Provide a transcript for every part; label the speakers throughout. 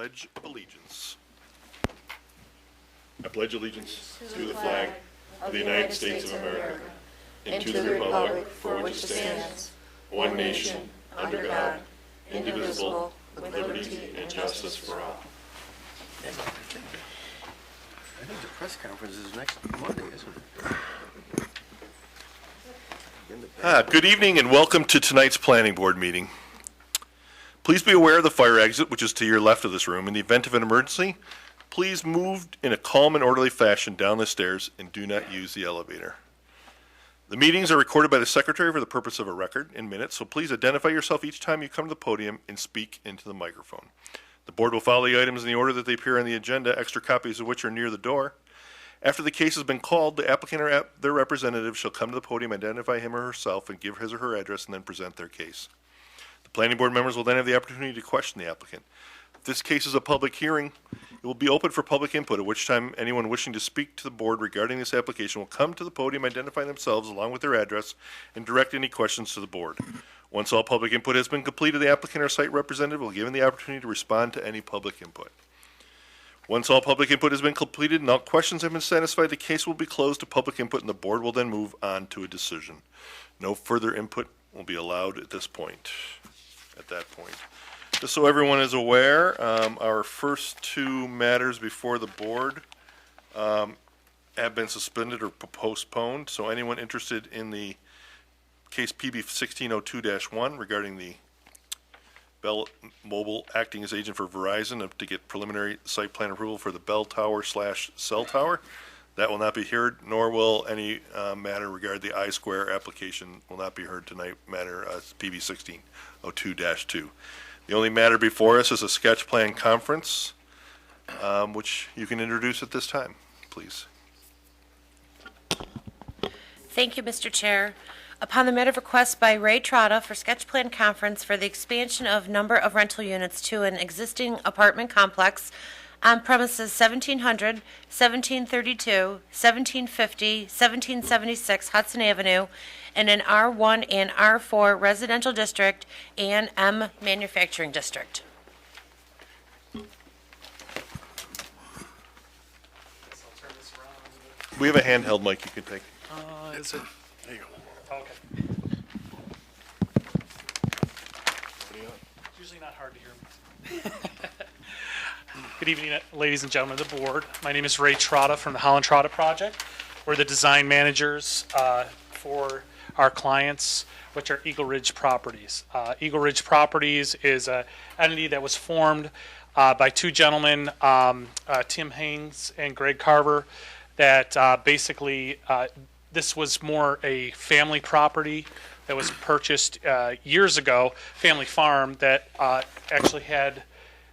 Speaker 1: Pledge of Allegiance. I pledge allegiance to the flag of the United States of America and to the republic for which it stands, one nation, under God, indivisible, with liberty and justice for all.
Speaker 2: I think the press conference is next Monday, isn't it?
Speaker 1: Good evening and welcome to tonight's planning board meeting. Please be aware of the fire exit, which is to your left of this room. In the event of an emergency, please move in a calm and orderly fashion down the stairs and do not use the elevator. The meetings are recorded by the secretary for the purpose of a record in minutes, so please identify yourself each time you come to the podium and speak into the microphone. The board will follow the items in the order that they appear on the agenda, extra copies of which are near the door. After the case has been called, the applicant or their representative shall come to the podium, identify him or herself, and give his or her address, and then present their case. The planning board members will then have the opportunity to question the applicant. If this case is a public hearing, it will be open for public input, at which time anyone wishing to speak to the board regarding this application will come to the podium, identify themselves along with their address, and direct any questions to the board. Once all public input has been completed, the applicant or site representative will be given the opportunity to respond to any public input. Once all public input has been completed and all questions have been satisfied, the case will be closed to public input and the board will then move on to a decision. No further input will be allowed at this point. At that point. Just so everyone is aware, our first two matters before the board have been suspended or postponed. So anyone interested in the case PB 1602-1 regarding the Bell Mobile acting as agent for Verizon to get preliminary site plan approval for the Bell Tower / cell tower, that will not be heard, nor will any matter regarding the I-Square application will not be heard tonight, matter PB 1602-2. The only matter before us is a sketch plan conference, which you can introduce at this time, please.
Speaker 3: Thank you, Mr. Chair. Upon the matter of request by Ray Trotta for sketch plan conference for the expansion of number of rental units to an existing apartment complex on premises 1700, 1732, 1750, 1776 Hudson Avenue in an R1 and R4 residential district and M manufacturing district.
Speaker 1: We have a handheld mic you can take.
Speaker 4: Is it?
Speaker 1: There you go.
Speaker 4: Okay. It's usually not hard to hear me. Good evening, ladies and gentlemen of the board. My name is Ray Trotta from the Holland Trotta Project. We're the design managers for our clients, which are Eagle Ridge Properties. Eagle Ridge Properties is an entity that was formed by two gentlemen, Tim Haynes and Greg Carver, that basically this was more a family property that was purchased years ago, family farm that actually had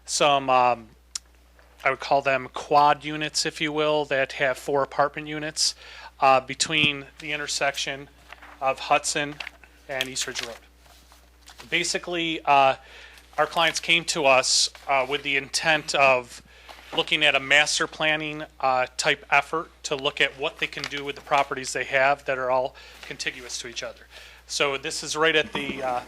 Speaker 4: some, I would call them quad units, if you will, that have 4 apartment units between the intersection of Hudson and East Ridge Road. Basically, our clients came to us with the intent of looking at a master planning type effort to look at what they can do with the properties they have that are all contiguous to each other. So this is right at the,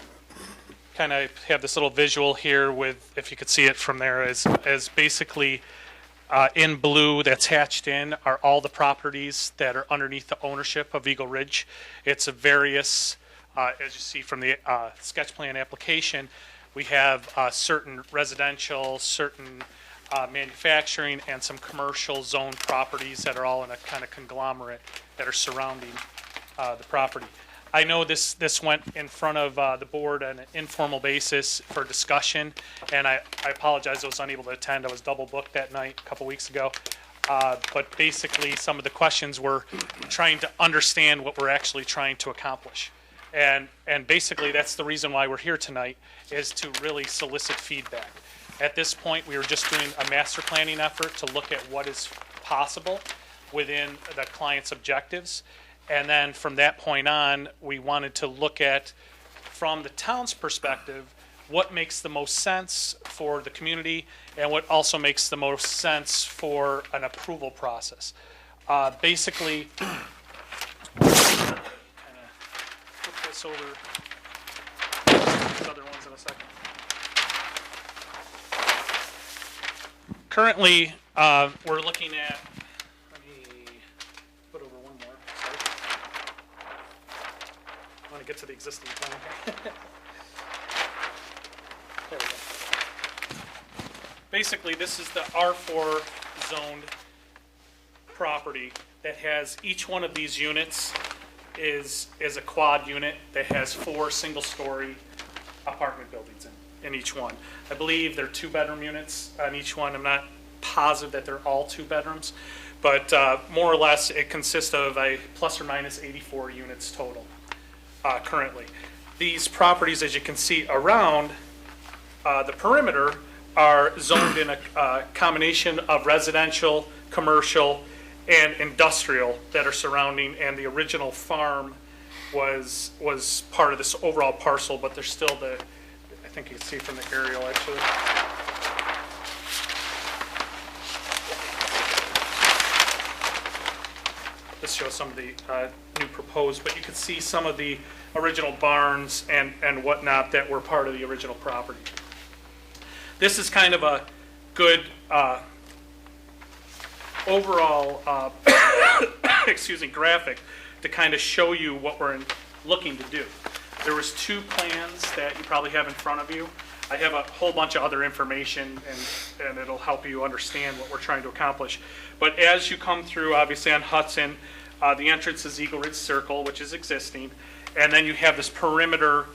Speaker 4: kind of have this little visual here with, if you could see it from there, as basically in blue that's hatched in are all the properties that are underneath the ownership of Eagle Ridge. It's a various, as you see from the sketch plan application, we have certain residential, certain manufacturing, and some commercial zone properties that are all in a kind of conglomerate that are surrounding the property. I know this went in front of the board on an informal basis for discussion, and I apologize I was unable to attend. I was double booked that night a couple weeks ago. But basically some of the questions were trying to understand what we're actually trying to accomplish. And basically that's the reason why we're here tonight, is to really solicit feedback. At this point, we were just doing a master planning effort to look at what is possible within the client's objectives. And then from that point on, we wanted to look at, from the town's perspective, what makes the most sense for the community and what also makes the most sense for an approval process. Basically, kind of flip this over these other ones in a second. Currently, we're looking at, let me put over one more, sorry. I want to get to the existing plan here. There we go. Basically, this is the R4 zoned property that has each one of these units is a quad unit that has 4 single-story apartment buildings in each one. I believe they're 2-bedroom units on each one. I'm not positive that they're all 2 bedrooms, but more or less it consists of a plus or minus 84 units total currently. These properties, as you can see around the perimeter, are zoned in a combination of residential, commercial, and industrial that are surrounding, and the original farm was part of this overall parcel, but there's still I think you can see from the aerial actually. This shows some of the new proposed, but you can see some of the original barns and whatnot that were part of the original property. This is kind of a good overall graphic to kind of show you what we're looking to do. There was 2 plans that you probably have in front of you. I have a whole bunch of other information, and it'll help you understand what we're trying to accomplish. But as you come through, obviously on Hudson, the entrance is Eagle Ridge Circle, which is existing, and then you have this perimeter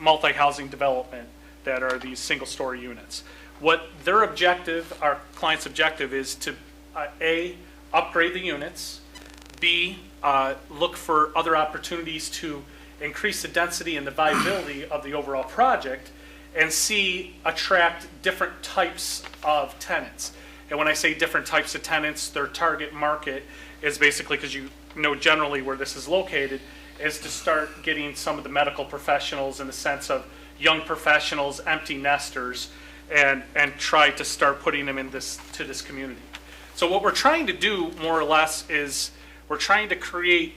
Speaker 4: multi-housing development that are these single-story units. What their objective, our client's objective, is to A, upgrade the units, B, look for other opportunities to increase the density and the viability of the overall project, and C, attract different types of tenants. And when I say different types of tenants, their target market is basically, because you know generally where this is located, is to start getting some of the medical professionals in the sense of young professionals, empty nesters, and try to start putting them in to this community. So what we're trying to do, more or less, is we're trying to create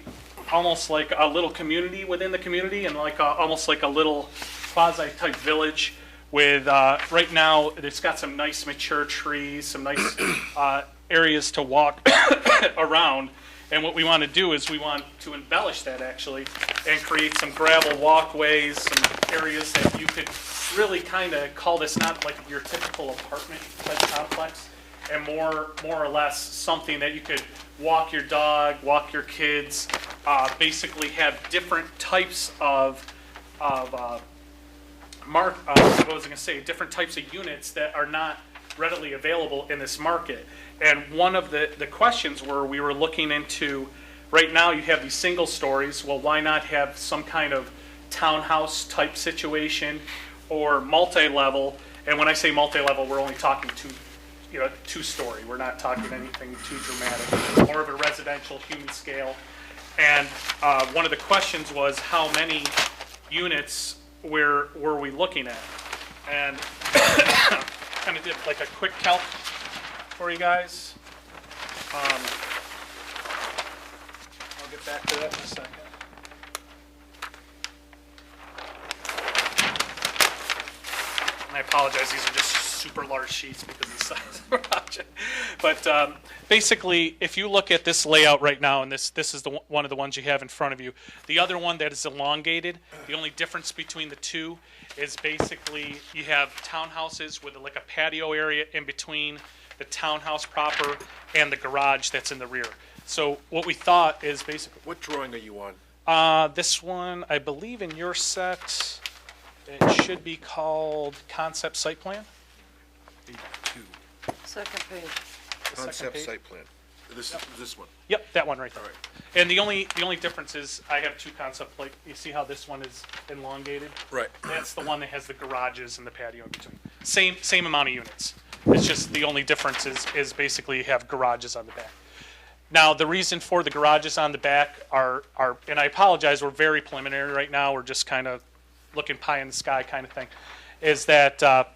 Speaker 4: almost like a little community within the community, and like almost like a little quasi-type village with, right now, it's got some nice mature trees, some nice areas to walk around. And what we want to do is we want to embellish that actually and create some gravel walkways, some areas that you could really kind of call this not like your typical apartment type complex, and more or less something that you could walk your dog, walk your kids, basically have different types of different types of units that are not readily available in this market. And one of the questions we were looking into, right now you have these single stories, well, why not have some kind of townhouse type situation or multi-level? And when I say multi-level, we're only talking 2-story. We're not talking anything too dramatic, more of a residential human scale. And one of the questions was how many units were we looking at? And kind of did like a quick calc for you guys. I'll get back to that in a second. And I apologize, these are just super large sheets because of the size of the project. But basically, if you look at this layout right now, and this is one of the ones you have in front of you, the other one that is elongated, the only difference between the two is basically you have townhouses with like a patio area in between the townhouse proper and the garage that's in the rear. So what we thought is basically...
Speaker 5: What drawing are you on?
Speaker 4: This one, I believe in your set, it should be called Concept Site Plan.
Speaker 5: 82.
Speaker 6: Second page.
Speaker 4: The second
Speaker 5: Concept
Speaker 4: page.
Speaker 5: site plan. This one.
Speaker 4: Yep, that one right there.
Speaker 5: All right.
Speaker 4: And the only difference is I have 2 concept plate. You see how this one is elongated?
Speaker 5: Right.
Speaker 4: That's the one that has the garages and the patio in between. Same amount of units. It's just the only difference is basically you have garages on the back. Now, the reason for the garages on the back are and I apologize, we're very preliminary right now. We're just kind of looking pie in the sky kind of thing, is that the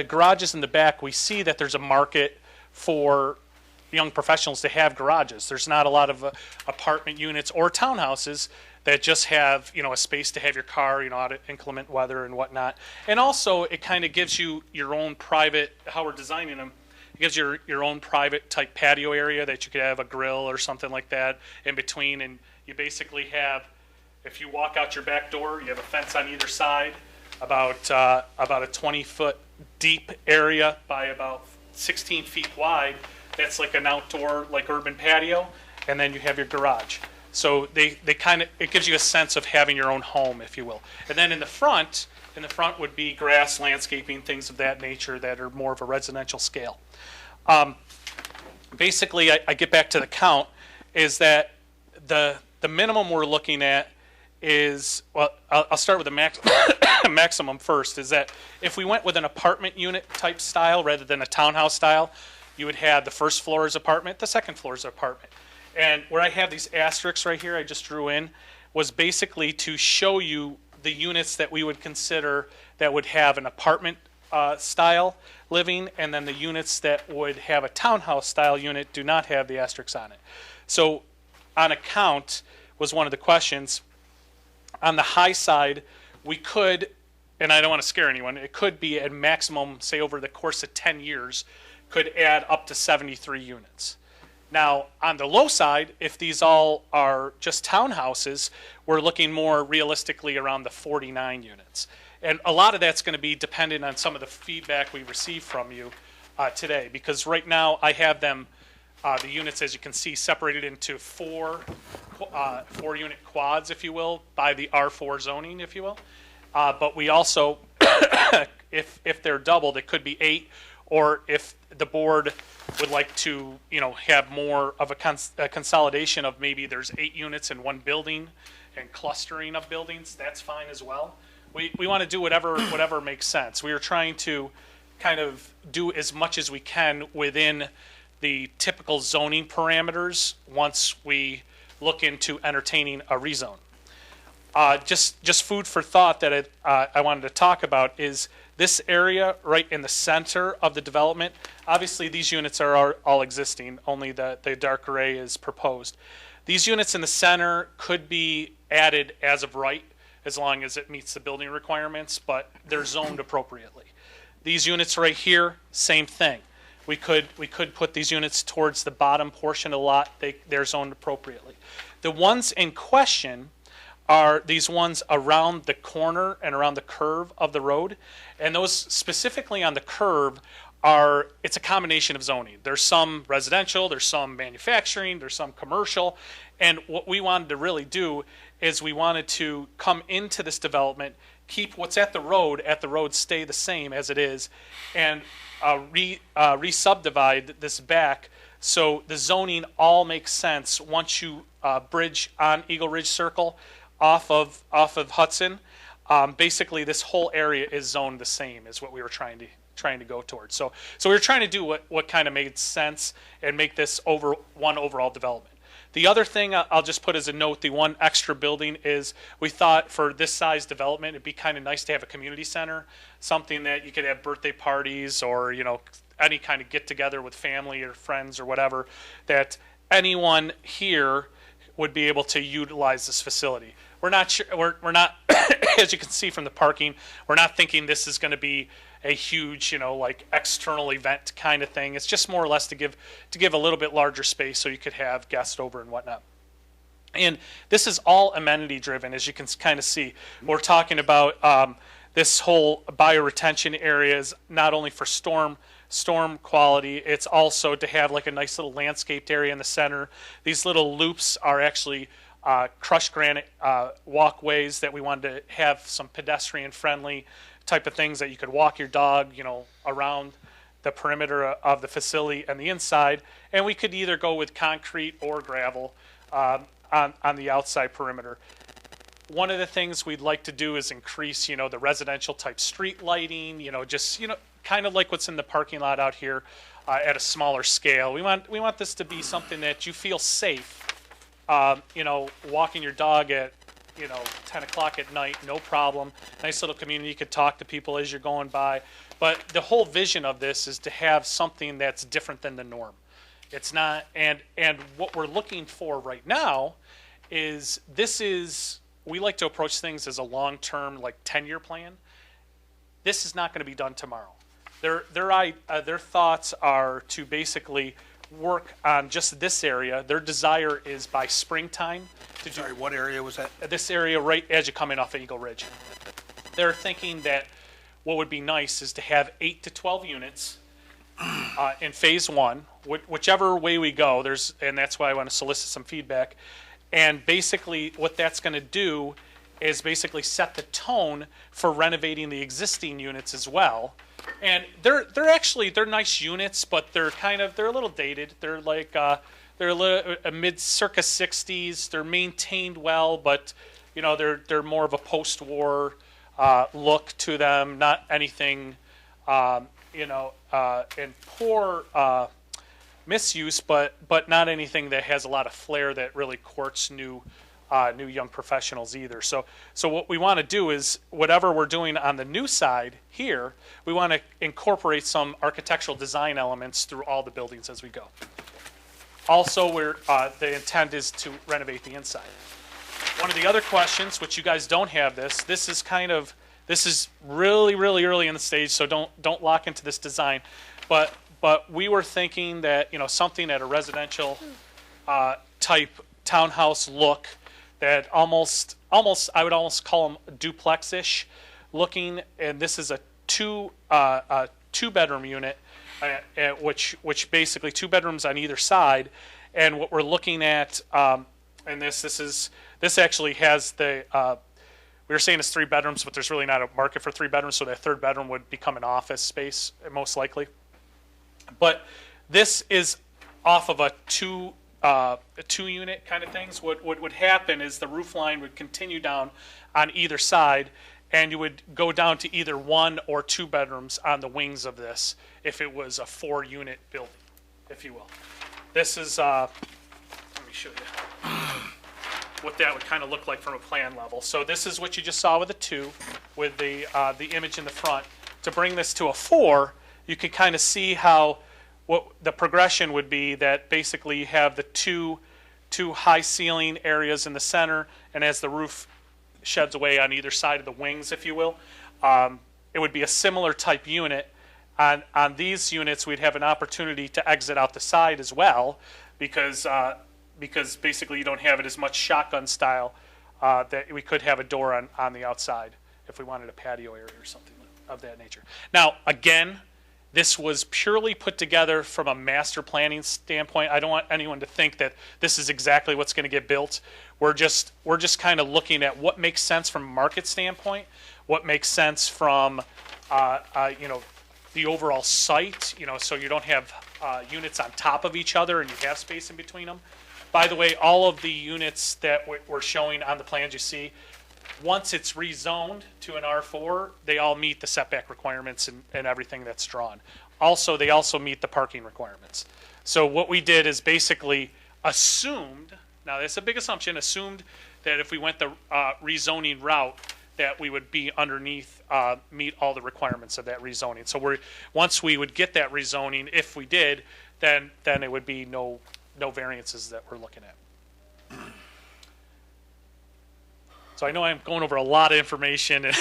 Speaker 4: garages in the back, we see that there's a market for young professionals to have garages. There's not a lot of apartment units or townhouses that just have, a space to have your car, out of inclement weather and whatnot. And also, it kind of gives you your own private, how we're designing them, it gives you your own private type patio area that you could have a grill or something like that in between. And you basically have, if you walk out your back door, you have a fence on either side, about a 20-foot deep area by about 16 feet wide. That's like an outdoor, like urban patio, and then you have your garage. So they kind of, it gives you a sense of having your own home, if you will. And then in the front would be grass, landscaping, things of that nature that are more of a residential scale. Basically, I get back to the count, is that the minimum we're looking at is, well, I'll start with the maximum first, is that if we went with an apartment unit type style rather than a townhouse style, you would have the first floor is apartment, the second floor is apartment. And where I have these asterisks right here, I just drew in, was basically to show you the units that we would consider that would have an apartment style living, and then the units that would have a townhouse style unit do not have the asterisks on it. So on a count was one of the questions. On the high side, we could, and I don't want to scare anyone, it could be at maximum, say over the course of 10 years, could add up to 73 units. Now, on the low side, if these all are just townhouses, we're looking more realistically around the 49 units. And a lot of that's going to be dependent on some of the feedback we receive from you today, because right now I have them, the units, as you can see, separated into four unit quads, if you will, by the R4 zoning, if you will. But we also, if they're doubled, it could be 8, or if the board would like to, have more of a consolidation of maybe there's 8 units in one building and clustering of buildings, that's fine as well. We want to do whatever makes sense. We are trying to kind of do as much as we can within the typical zoning parameters once we look into entertaining a rezone. Just food for thought that I wanted to talk about is this area right in the center of the development. Obviously, these units are all existing, only the dark gray is proposed. These units in the center could be added as of right, as long as it meets the building requirements, but they're zoned appropriately. These units right here, same thing. We could put these units towards the bottom portion of the lot. They're zoned appropriately. The ones in question are these ones around the corner and around the curve of the road. And those specifically on the curve it's a combination of zoning. There's some residential, there's some manufacturing, there's some commercial. And what we wanted to really do is we wanted to come into this development, keep what's at the road stay the same as it is, and re-subdivide this back so the zoning all makes sense once you bridge on Eagle Ridge Circle off of Hudson. Basically, this whole area is zoned the same as what we were trying to go towards. So we were trying to do what kind of made sense and make this one overall development. The other thing I'll just put as a note, the one extra building is we thought for this size development, it'd be kind of nice to have a community center, something that you could have birthday parties or, any kind of get together with family or friends or whatever, that anyone here would be able to utilize this facility. We're not sure, we're not, as you can see from the parking, we're not thinking this is going to be a huge, like external event kind of thing. It's just more or less to give a little bit larger space so you could have guests over and whatnot. And this is all amenity driven, as you can kind of see. We're talking about this whole bioretention area is not only for storm quality, it's also to have like a nice little landscaped area in the center. These little loops are actually crushed granite walkways that we wanted to have some pedestrian friendly type of things that you could walk your dog, around the perimeter of the facility and the inside. And we could either go with concrete or gravel on the outside perimeter. One of the things we'd like to do is increase, the residential type street lighting, kind of like what's in the parking lot out here at a smaller scale. We want this to be something that you feel safe, walking your dog at 10 o'clock at night, no problem. Nice little community. You could talk to people as you're going by. But the whole vision of this is to have something that's different than the norm. It's not, and what we're looking for right now we like to approach things as a long-term, like 10-year plan. This is not going to be done tomorrow. Their thoughts are to basically work on just this area. Their desire is by springtime to do
Speaker 5: Sorry, what area was that?
Speaker 4: this area right as you come in off of Eagle Ridge. They're thinking that what would be nice is to have 8 to 12 units in phase one, whichever way we go. And that's why I want to solicit some feedback. And basically, what that's going to do is basically set the tone for renovating the existing units as well. And they're nice units, but they're a little dated. They're like they're a mid circa 60s. They're maintained well, but they're more of a post-war look to them. Not anything in poor misuse, but not anything that has a lot of flair that really courts new young professionals either. So what we want to do is whatever we're doing on the new side here, we want to incorporate some architectural design elements through all the buildings as we go. Also, the intent is to renovate the inside. One of the other questions, which you guys don't have this is really, really early in the stage, so don't lock into this design. But we were thinking that something at a residential type townhouse look that almost I would almost call them duplex-ish looking, and this is a two bedroom unit, which basically 2 bedrooms on either side, and what we're looking at, and this actually has the. We were saying it's 3 bedrooms, but there's really not a market for 3 bedrooms, so that third bedroom would become an office space, most likely. But this is off of a two unit kind of things. What would happen is the roof line would continue down on either side, and you would go down to either 1 or 2 bedrooms on the wings of this if it was a 4-unit building, if you will. This is, let me show you what that would kind of look like from a plan level. So this is what you just saw with a 2, with the image in the front. To bring this to a 4, you can kind of see how what the progression would be, that basically you have the two high ceiling areas in the center, and as the roof sheds away on either side of the wings, if you will, it would be a similar type unit. On these units, we'd have an opportunity to exit out the side as well, because basically you don't have it as much shotgun style, that we could have a door on the outside if we wanted a patio area or something of that nature. Now, again, this was purely put together from a master planning standpoint. I don't want anyone to think that this is exactly what's going to get built. We're just kind of looking at what makes sense from a market standpoint, what makes sense from the overall site. So you don't have units on top of each other and you have space in between them. By the way, all of the units that we're showing on the plans you see, once it's rezoned to an R4, they all meet the setback requirements and everything that's drawn. Also, they also meet the parking requirements. So what we did is basically assumed, now that's a big assumption, assumed that if we went the rezoning route, that we would be underneath, meet all the requirements of that rezoning. So once we would get that rezoning, if we did, then it would be no variances that we're looking at. So I know I'm going over a lot of information, and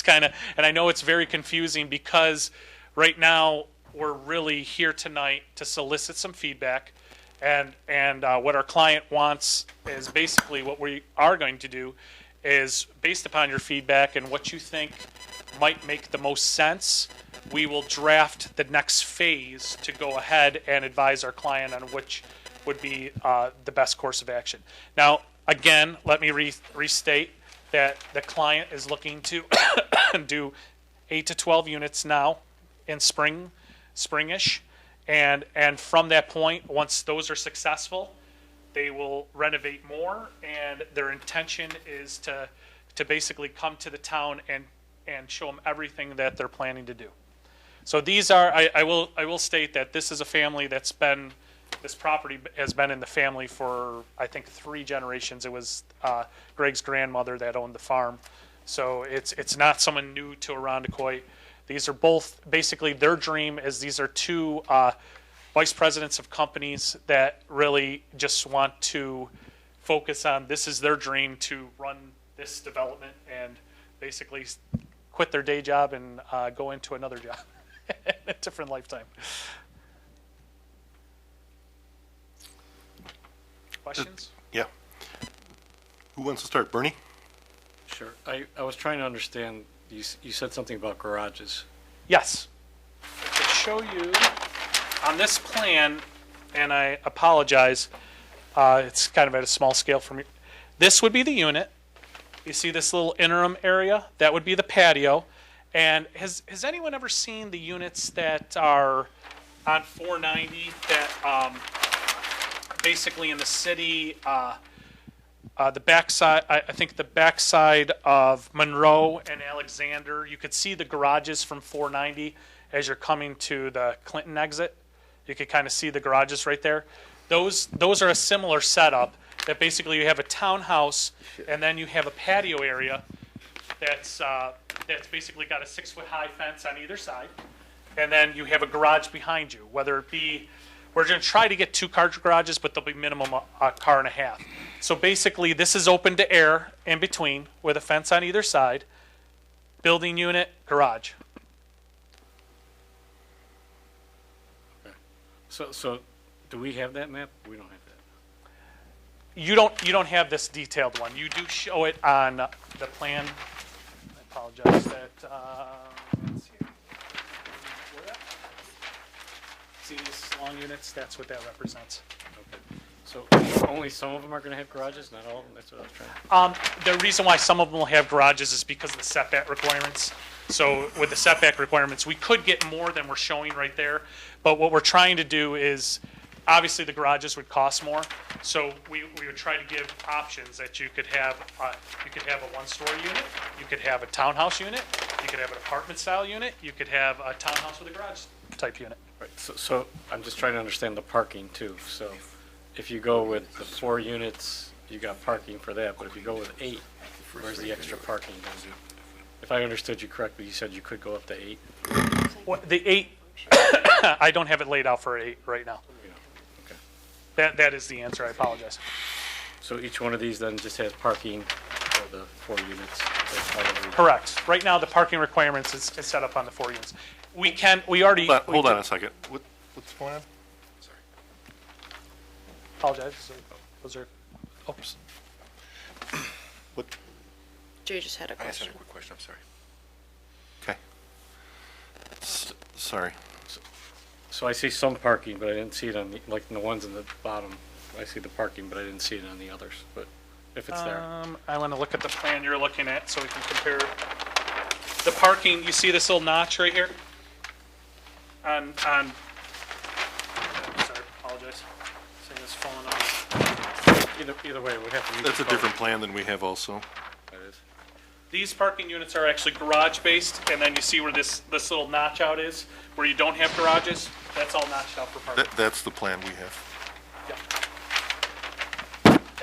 Speaker 4: and I know it's very confusing because right now we're really here tonight to solicit some feedback, and what our client wants is basically what we are going to do is, based upon your feedback and what you think might make the most sense, we will draft the next phase to go ahead and advise our client on which would be the best course of action. Now, again, let me restate that the client is looking to do 8 to 12 units now in springish, and from that point, once those are successful, they will renovate more, and their intention is to basically come to the town and show them everything that they're planning to do. So these are, I will state that this is a family that's been, this property has been in the family for, I think, 3 generations. It was Greg's grandmother that owned the farm. So it's not someone new to Irondequoit. These are both, basically their dream is these are 2 vice presidents of companies that really just want to focus on, this is their dream to run this development and basically quit their day job and go into another job, a different lifetime. Questions?
Speaker 1: Yeah. Who wants to start? Bernie?
Speaker 6: Sure. I was trying to understand, you said something about garages.
Speaker 4: Yes. I could show you on this plan, and I apologize, it's kind of at a small scale for me. This would be the unit. You see this little interim area? That would be the patio. And has anyone ever seen the units that are on 490 that basically in the city, the backside, I think the backside of Monroe and Alexander, you could see the garages from 490 as you're coming to the Clinton exit. You could kind of see the garages right there. Those are a similar setup that basically you have a townhouse and then you have a patio area that's basically got a 6-foot high fence on either side. And then you have a garage behind you, whether it be, we're going to try to get 2-car garages, but there'll be minimum a car and a half. So basically, this is open to air in between with a fence on either side, building unit, garage.
Speaker 6: So do we have that map? We don't have that.
Speaker 4: You don't have this detailed one. You do show it on the plan. I apologize that, let's see. See these long units? That's what that represents.
Speaker 6: So only some of them are going to have garages, not all of them? That's what I was trying.
Speaker 4: The reason why some of them will have garages is because of the setback requirements. So with the setback requirements, we could get more than we're showing right there. But what we're trying to do is, obviously the garages would cost more. So we would try to give options that you could have a 1-story unit, you could have a townhouse unit, you could have an apartment style unit, you could have a townhouse with a garage type unit.
Speaker 6: Right. So I'm just trying to understand the parking too. So if you go with the 4 units, you got parking for that. But if you go with 8, where's the extra parking? If I understood you correctly, you said you could go up to 8.
Speaker 4: The 8, I don't have it laid out for 8 right now.
Speaker 6: Okay.
Speaker 4: That is the answer. I apologize.
Speaker 6: So each one of these then just has parking for the 4 units. That's how
Speaker 4: Correct. Right now, the parking requirements is set up on the 4 units. We already.
Speaker 1: Hold on a second. What's going on?
Speaker 4: Apologize. Those are.
Speaker 1: Oops. What?
Speaker 7: Jay just had a
Speaker 5: I asked
Speaker 7: question.
Speaker 5: a quick question, I'm sorry.
Speaker 1: Okay. Sorry.
Speaker 6: So I see some parking, but I didn't see it on the, like the ones in the bottom. I see the parking, but I didn't see it on the others. But if it's there.
Speaker 4: I want to look at the plan you're looking at so we can compare the parking. You see this little notch right here? On sorry, apologize. Thing is falling off.
Speaker 6: Either way, we have to.
Speaker 1: That's a different plan than we have also.
Speaker 6: That is.
Speaker 4: These parking units are actually garage based, and then you see where this little notch out is, where you don't have garages. That's all notched out for parking.
Speaker 1: That's the plan we have.
Speaker 4: Yeah.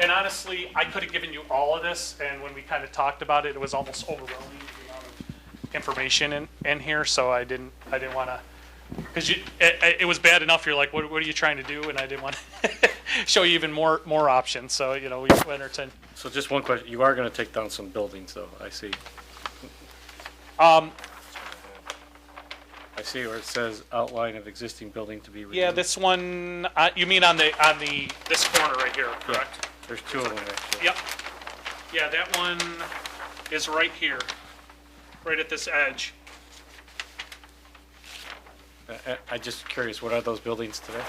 Speaker 4: And honestly, I could have given you all of this, and when we kind of talked about it, it was almost overwhelming the amount of information in here. So I didn't want to, because it was bad enough. You're like, what are you trying to do? And I didn't want to show you even more options. So we entertained.
Speaker 6: So just one question. You are going to take down some buildings, though. I see. I see where it says outline of existing building to be removed.
Speaker 4: Yeah, this one. You mean on this corner right here, correct?
Speaker 6: There's 2 of them actually.
Speaker 4: Yep. Yeah, that one is right here, right at this edge.
Speaker 6: I'm just curious, what are those buildings today?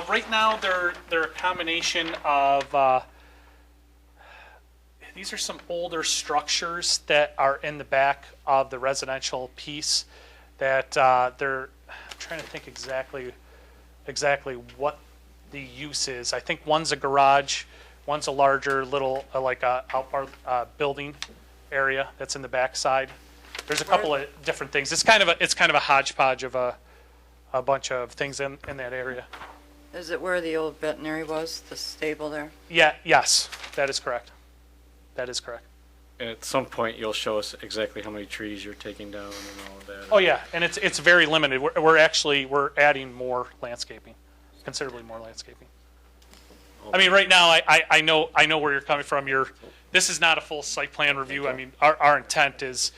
Speaker 4: Right now, they're a combination of. These are some older structures that are in the back of the residential piece. That I'm trying to think exactly what the use is. I think one's a garage, one's a larger little like a outbar building area that's in the backside. There's a couple of different things. It's kind of a hodgepodge of a bunch of things in that area.
Speaker 7: Is it where the old veterinary was, the stable there?
Speaker 4: Yeah. Yes, that is correct. That is correct.
Speaker 6: And at some point, you'll show us exactly how many trees you're taking down and all of that.
Speaker 4: Oh yeah, and it's very limited. We're adding more landscaping, considerably more landscaping. I mean, right now, I know where you're coming from. This is not a full site plan review. I mean, our intent is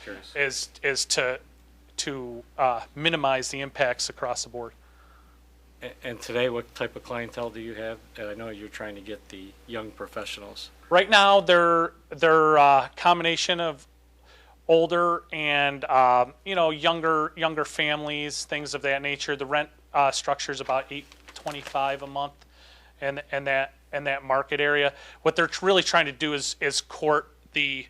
Speaker 4: to minimize the impacts across the board.
Speaker 6: And today, what type of clientele do you have? I know you're trying to get the young professionals.
Speaker 4: Right now, they're a combination of older and younger families, things of that nature. The rent structure is about $825 a month, and that market area. What they're really trying to do is court the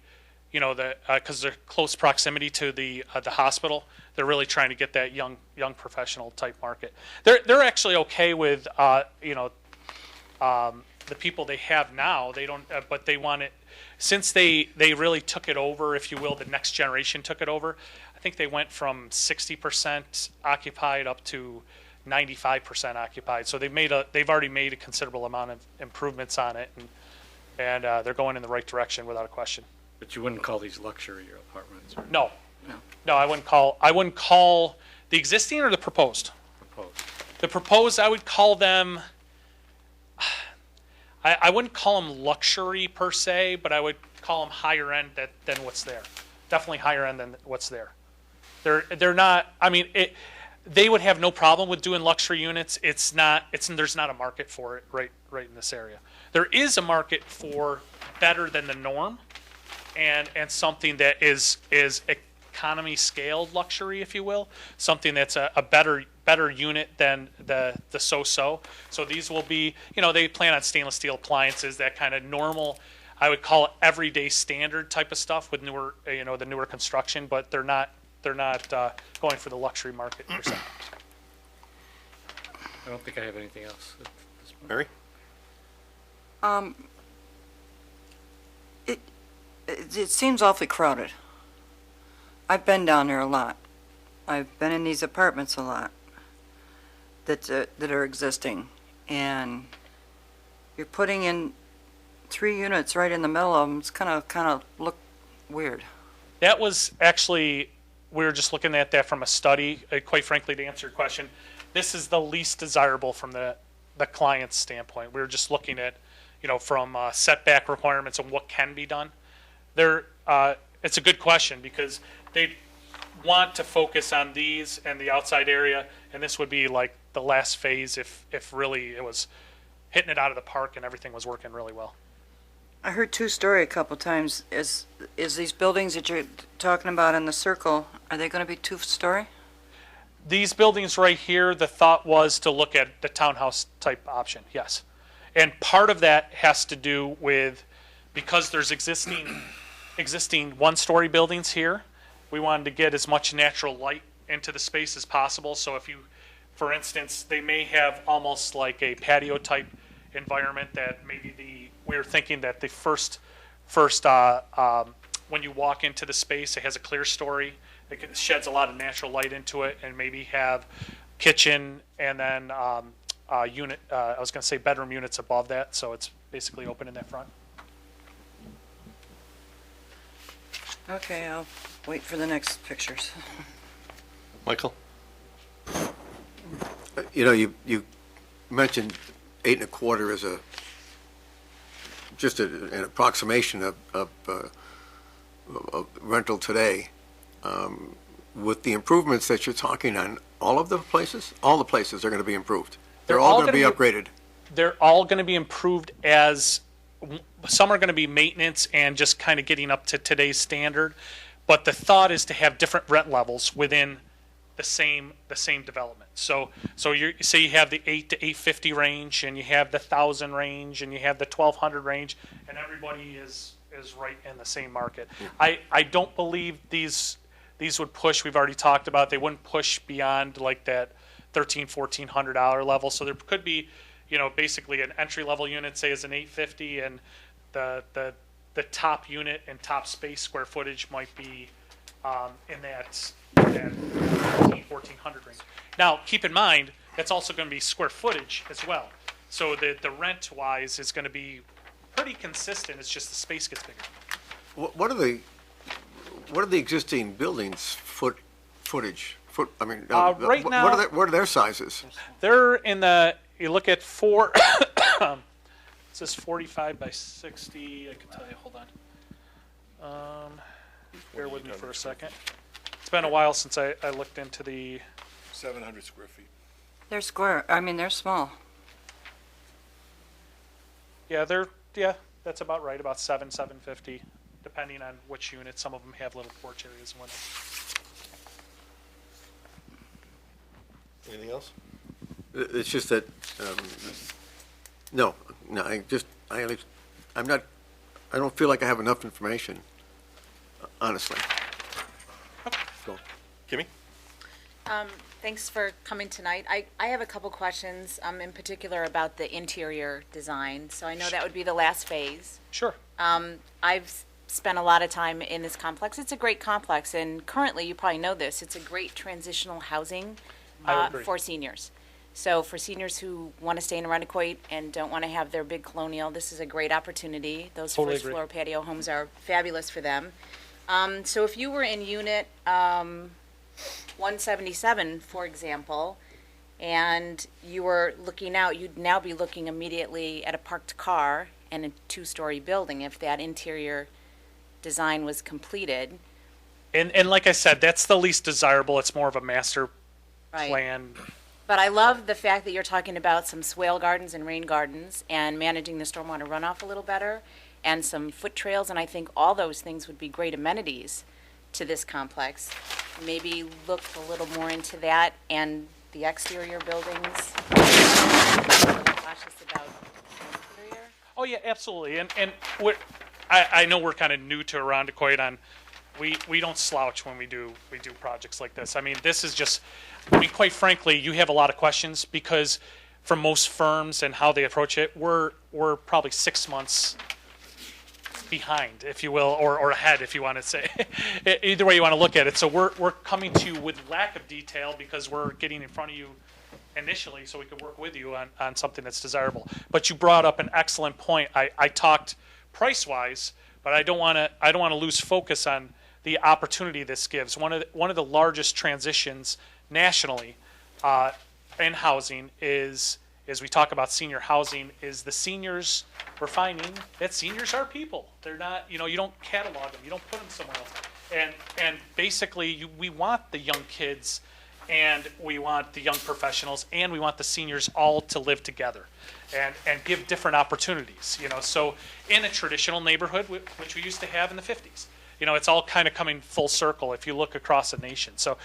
Speaker 4: because they're close proximity to the hospital. They're really trying to get that young professional type market. They're actually okay with the people they have now. They don't, but they want it since they really took it over, if you will. The next generation took it over. I think they went from 60% occupied up to 95% occupied. So they've already made a considerable amount of improvements on it, and they're going in the right direction without a question.
Speaker 6: But you wouldn't call these luxury apartments? Or
Speaker 4: No, I wouldn't call the existing or the proposed.
Speaker 6: proposed?
Speaker 4: The proposed, I would call them. I wouldn't call them luxury per se, but I would call them higher end than what's there. Definitely higher end than what's there. They're not. I mean, they would have no problem with doing luxury units. There's not a market for it right in this area. There is a market for better than the norm, and something that is economy scaled luxury, if you will, something that's a better unit than the so-so. So these will be, they plan on stainless steel appliances, that kind of normal, I would call it everyday standard type of stuff with newer, the newer construction, but they're not going for the luxury market per se.
Speaker 6: I don't think I have anything else.
Speaker 1: Mary?
Speaker 7: It seems awfully crowded. I've been down there a lot. I've been in these apartments a lot that are existing, and you're putting in 3 units right in the middle of them. It's kind of look weird.
Speaker 4: That was actually, we were just looking at that from a study. Quite frankly, to answer your question, this is the least desirable from the client's standpoint. We were just looking at, from setback requirements and what can be done. It's a good question because they want to focus on these and the outside area, and this would be like the last phase if really it was hitting it out of the park and everything was working really well.
Speaker 7: I heard 2-story a couple times. Is these buildings that you're talking about in the circle, are they going to be 2-story?
Speaker 4: These buildings right here, the thought was to look at the townhouse type option, yes. And part of that has to do with, because there's existing 1-story buildings here, we wanted to get as much natural light into the space as possible. So if you, for instance, they may have almost like a patio type environment that maybe we were thinking that the first when you walk into the space, it has a clear story. It sheds a lot of natural light into it, and maybe have kitchen and then unit. I was going to say bedroom units above that, so it's basically open in that front.
Speaker 7: Okay, I'll wait for the next pictures.
Speaker 1: Michael?
Speaker 2: You mentioned 8 1/4 as just an approximation of rental today. With the improvements that you're talking on, all the places are going to be improved. They're all going to be upgraded.
Speaker 4: They're all going to be improved as some are going to be maintenance and just kind of getting up to today's standard. But the thought is to have different rent levels within the same development. So you have the 8 to 850 range, and you have the 1,000 range, and you have the 1,200 range, and everybody is right in the same market. I don't believe these would push. We've already talked about they wouldn't push beyond like that $1,400 level. So there could be, basically an entry level unit, say, is an 850, and the top unit and top space square footage might be in that 1,400 range. Now, keep in mind that's also going to be square footage as well. So the rent wise is going to be pretty consistent. It's just the space gets bigger.
Speaker 2: What are the existing buildings footage?
Speaker 4: Right now,
Speaker 2: what are their sizes?
Speaker 4: They're in the. You look at 4. says 45 by 60. I can tell you. Hold on. Bear with me for a second. It's been a while since I looked into the.
Speaker 5: 700 square feet.
Speaker 7: They're square, I mean, they're small.
Speaker 4: Yeah, that's about right. About 750, depending on which unit. Some of them have little porch areas and whatnot.
Speaker 1: Anything else?
Speaker 2: It's just that, no, I'm not, I don't feel like I have enough information, honestly. So,
Speaker 1: Kimmy?
Speaker 8: Thanks for coming tonight. I have a couple questions, in particular about the interior design. So I know that would be the last phase.
Speaker 4: Sure.
Speaker 8: I've spent a lot of time in this complex. It's a great complex, and currently, you probably know this, it's a great transitional housing
Speaker 4: I would agree.
Speaker 8: for seniors. So for seniors who want to stay in Arundecoit and don't want to have their big colonial, this is a great opportunity. Those
Speaker 4: Totally
Speaker 8: first
Speaker 4: agree.
Speaker 8: floor patio homes are fabulous for them. So if you were in unit 177, for example, and you were looking out, you'd now be looking immediately at a parked car and a two-story building if that interior design was completed.
Speaker 4: And like I said, that's the least desirable. It's more of a master
Speaker 8: Right.
Speaker 4: plan.
Speaker 8: But I love the fact that you're talking about some swale gardens and rain gardens and managing the stormwater runoff a little better and some foot trails, and I think all those things would be great amenities to this complex. Maybe look a little more into that and the exterior buildings. A little cautious about the interior.
Speaker 4: Oh yeah, absolutely. And I know we're kind of new to Arundecoit on. We don't slouch when we do projects like this. I mean, this is just. I mean, quite frankly, you have a lot of questions because for most firms and how they approach it, we're probably 6 months behind, if you will, or ahead, if you want to say. Either way you want to look at it. So we're coming to you with lack of detail because we're getting in front of you initially so we can work with you on something that's desirable. But you brought up an excellent point. I talked price-wise, but I don't want to lose focus on the opportunity this gives. One of the largest transitions nationally in housing is, as we talk about senior housing, is the seniors. We're finding that seniors are people. They're not, you don't catalog them. You don't put them somewhere else. And basically, we want the young kids, and we want the young professionals, and we want the seniors all to live together, and give different opportunities. So in a traditional neighborhood, which we used to have in the 50s. It's all kind of coming full circle if you look across the nation. So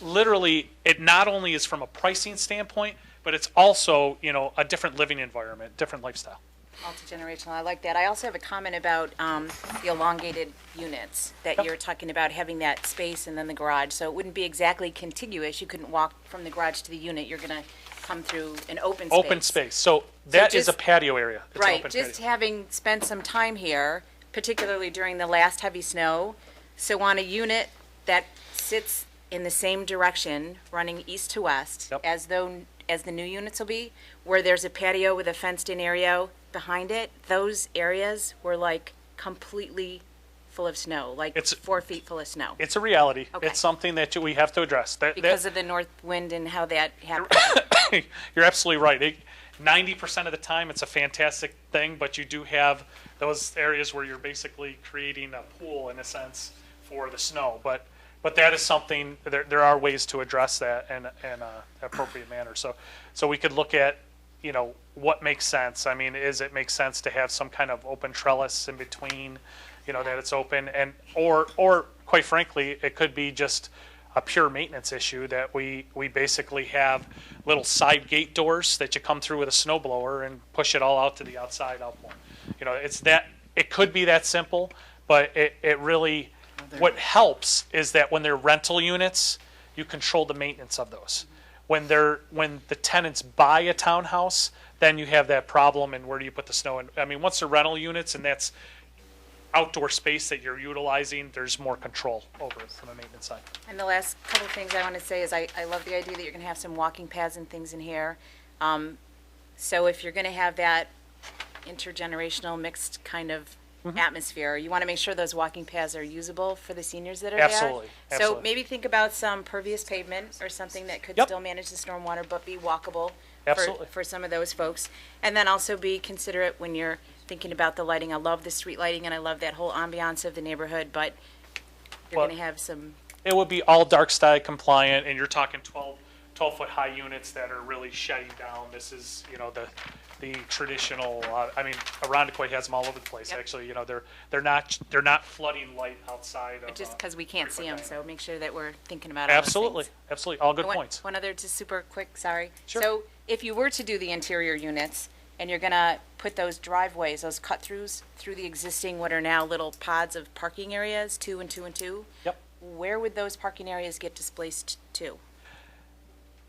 Speaker 4: literally, it not only is from a pricing standpoint, but it's also, a different living environment, different lifestyle.
Speaker 8: Multi-generational, I like that. I also have a comment about the elongated units, that you're talking about having that space and then the garage. So it wouldn't be exactly contiguous. You couldn't walk from the garage to the unit. You're going to come through an open space.
Speaker 4: Open space. So that is a
Speaker 8: just-
Speaker 4: patio area. It's an
Speaker 8: Right,
Speaker 4: open
Speaker 8: just
Speaker 4: patio.
Speaker 8: having spent some time here, particularly during the last heavy snow, so on a unit that sits in the same direction, running east to west,
Speaker 4: Yep.
Speaker 8: as the new units will be, where there's a patio with a fenced-in area behind it, those areas were like completely full of snow, like
Speaker 4: It's-
Speaker 8: 4 feet full of snow.
Speaker 4: It's a reality.
Speaker 8: Okay.
Speaker 4: It's something that we have to address.
Speaker 8: Because of the north wind and how that happened.
Speaker 4: You're absolutely right. 90% of the time, it's a fantastic thing, but you do have those areas where you're basically creating a pool, in a sense, for the snow. But that is something, there are ways to address that in an appropriate manner. So we could look at, what makes sense. I mean, it makes sense to have some kind of open trellis in between, that it's open, or quite frankly, it could be just a pure maintenance issue that we basically have little side gate doors that you come through with a snow blower and push it all out to the outside outboard. It could be that simple, but it really, what helps is that when they're rental units, you control the maintenance of those. When the tenants buy a townhouse, then you have that problem, and where do you put the snow in? I mean, once they're rental units and that's outdoor space that you're utilizing, there's more control over it from a maintenance side.
Speaker 8: And the last couple of things I want to say is I love the idea that you're going to have some walking paths and things in here. So if you're going to have that intergenerational mixed kind of atmosphere, you want to make sure those walking paths are usable for the seniors that are
Speaker 4: Absolutely,
Speaker 8: there.
Speaker 4: absolutely.
Speaker 8: So maybe think about some pervious pavement or something that could
Speaker 4: Yep.
Speaker 8: still manage the stormwater but be walkable
Speaker 4: Absolutely.
Speaker 8: For some of those folks. And then also be considerate when you're thinking about the lighting. I love the street lighting, and I love that whole ambiance of the neighborhood, but you're
Speaker 4: Well-
Speaker 8: going to have some,
Speaker 4: It would be all dark sky compliant, and you're talking 12-foot high units that are really shutting down. This is, the traditional, Arundecoy has them all over the place,
Speaker 8: Yep.
Speaker 4: actually. They're not flooding light outside of.
Speaker 8: just because we can't see them,
Speaker 4: 3-foot
Speaker 8: so make sure that we're thinking about all those things.
Speaker 4: Absolutely, absolutely. All good
Speaker 8: One-
Speaker 4: points.
Speaker 8: One other, just super quick, sorry.
Speaker 4: Sure.
Speaker 8: So if you were to do the interior units, and you're gonna put those driveways, those cut-throughs through the existing, what are now little pods of parking areas, 2 and 2 and 2?
Speaker 4: Yep.
Speaker 8: Where would those parking areas get displaced to?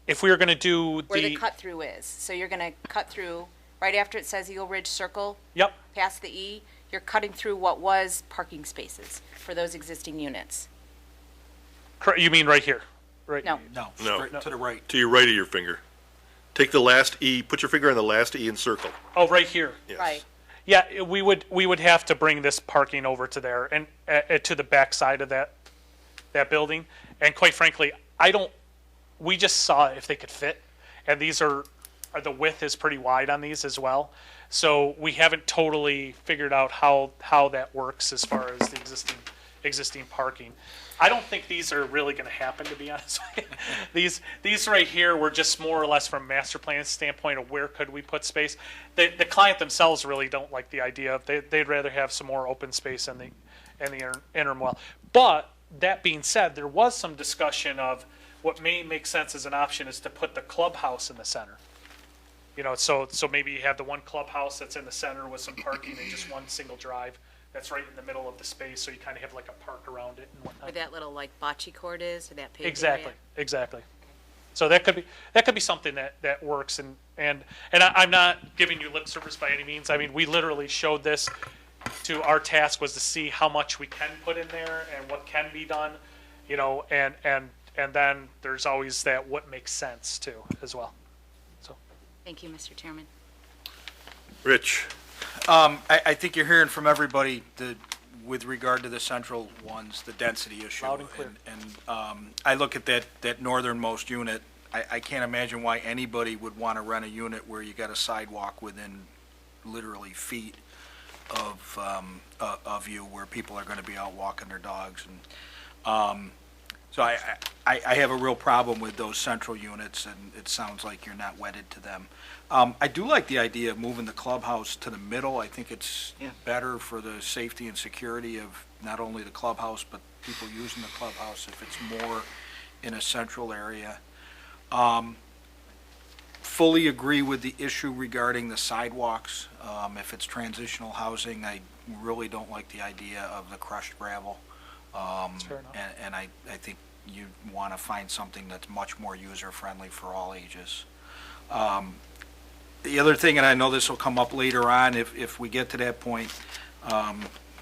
Speaker 4: If we were going to do
Speaker 8: Where the cut-through is? So you're gonna cut through, right after it says Eagle Ridge Circle,
Speaker 4: Yep,
Speaker 8: past the E, you're cutting through what was parking spaces for those existing units?
Speaker 4: you mean right here? Right.
Speaker 8: No.
Speaker 5: No,
Speaker 1: No.
Speaker 5: straight to the right.
Speaker 1: To your right of your finger. Take the last E, put your finger on the last E and circle.
Speaker 4: Oh, right here.
Speaker 1: Yes.
Speaker 8: Right.
Speaker 4: Yeah, we would have to bring this parking over to there and to the back side of that building. And quite frankly, we just saw if they could fit. And these the width is pretty wide on these as well. So we haven't totally figured out how that works as far as the existing parking. I don't think these are really going to happen, to be honest with you. These right here were just more or less from a master plan standpoint of where could we put space. The client themselves really don't like the idea of, they'd rather have some more open space in the interim well. But that being said, there was some discussion of what may make sense as an option is to put the clubhouse in the center. So maybe you have the one clubhouse that's in the center with some parking and just one single drive that's right in the middle of the space, so you kind of have like a park around it and whatnot.
Speaker 8: Where that little like bocce court is, or that paved
Speaker 4: Exactly,
Speaker 8: area?
Speaker 4: exactly. So that could be something that works, and I'm not giving you lip service by any means. I mean, we literally showed this to our task was to see how much we can put in there and what can be done, and then there's always that what makes sense too as well. So
Speaker 8: Thank you, Mr. Chairman.
Speaker 1: Rich?
Speaker 5: I think you're hearing from everybody with regard to the central ones, the density issue.
Speaker 4: Loud and clear.
Speaker 5: And I look at that northernmost unit, I can't imagine why anybody would want to rent a unit where you got a sidewalk within literally feet of you, where people are going to be out walking their dogs. And so I have a real problem with those central units, and it sounds like you're not wedded to them. I do like the idea of moving the clubhouse to the middle. I think it's better for the safety and security of not only the clubhouse, but people using the clubhouse if it's more in a central area. Fully agree with the issue regarding the sidewalks. If it's transitional housing, I really don't like the idea of the crushed gravel.
Speaker 4: fair enough.
Speaker 5: And I think you want to find something that's much more user-friendly for all ages. The other thing, and I know this will come up later on, if we get to that point,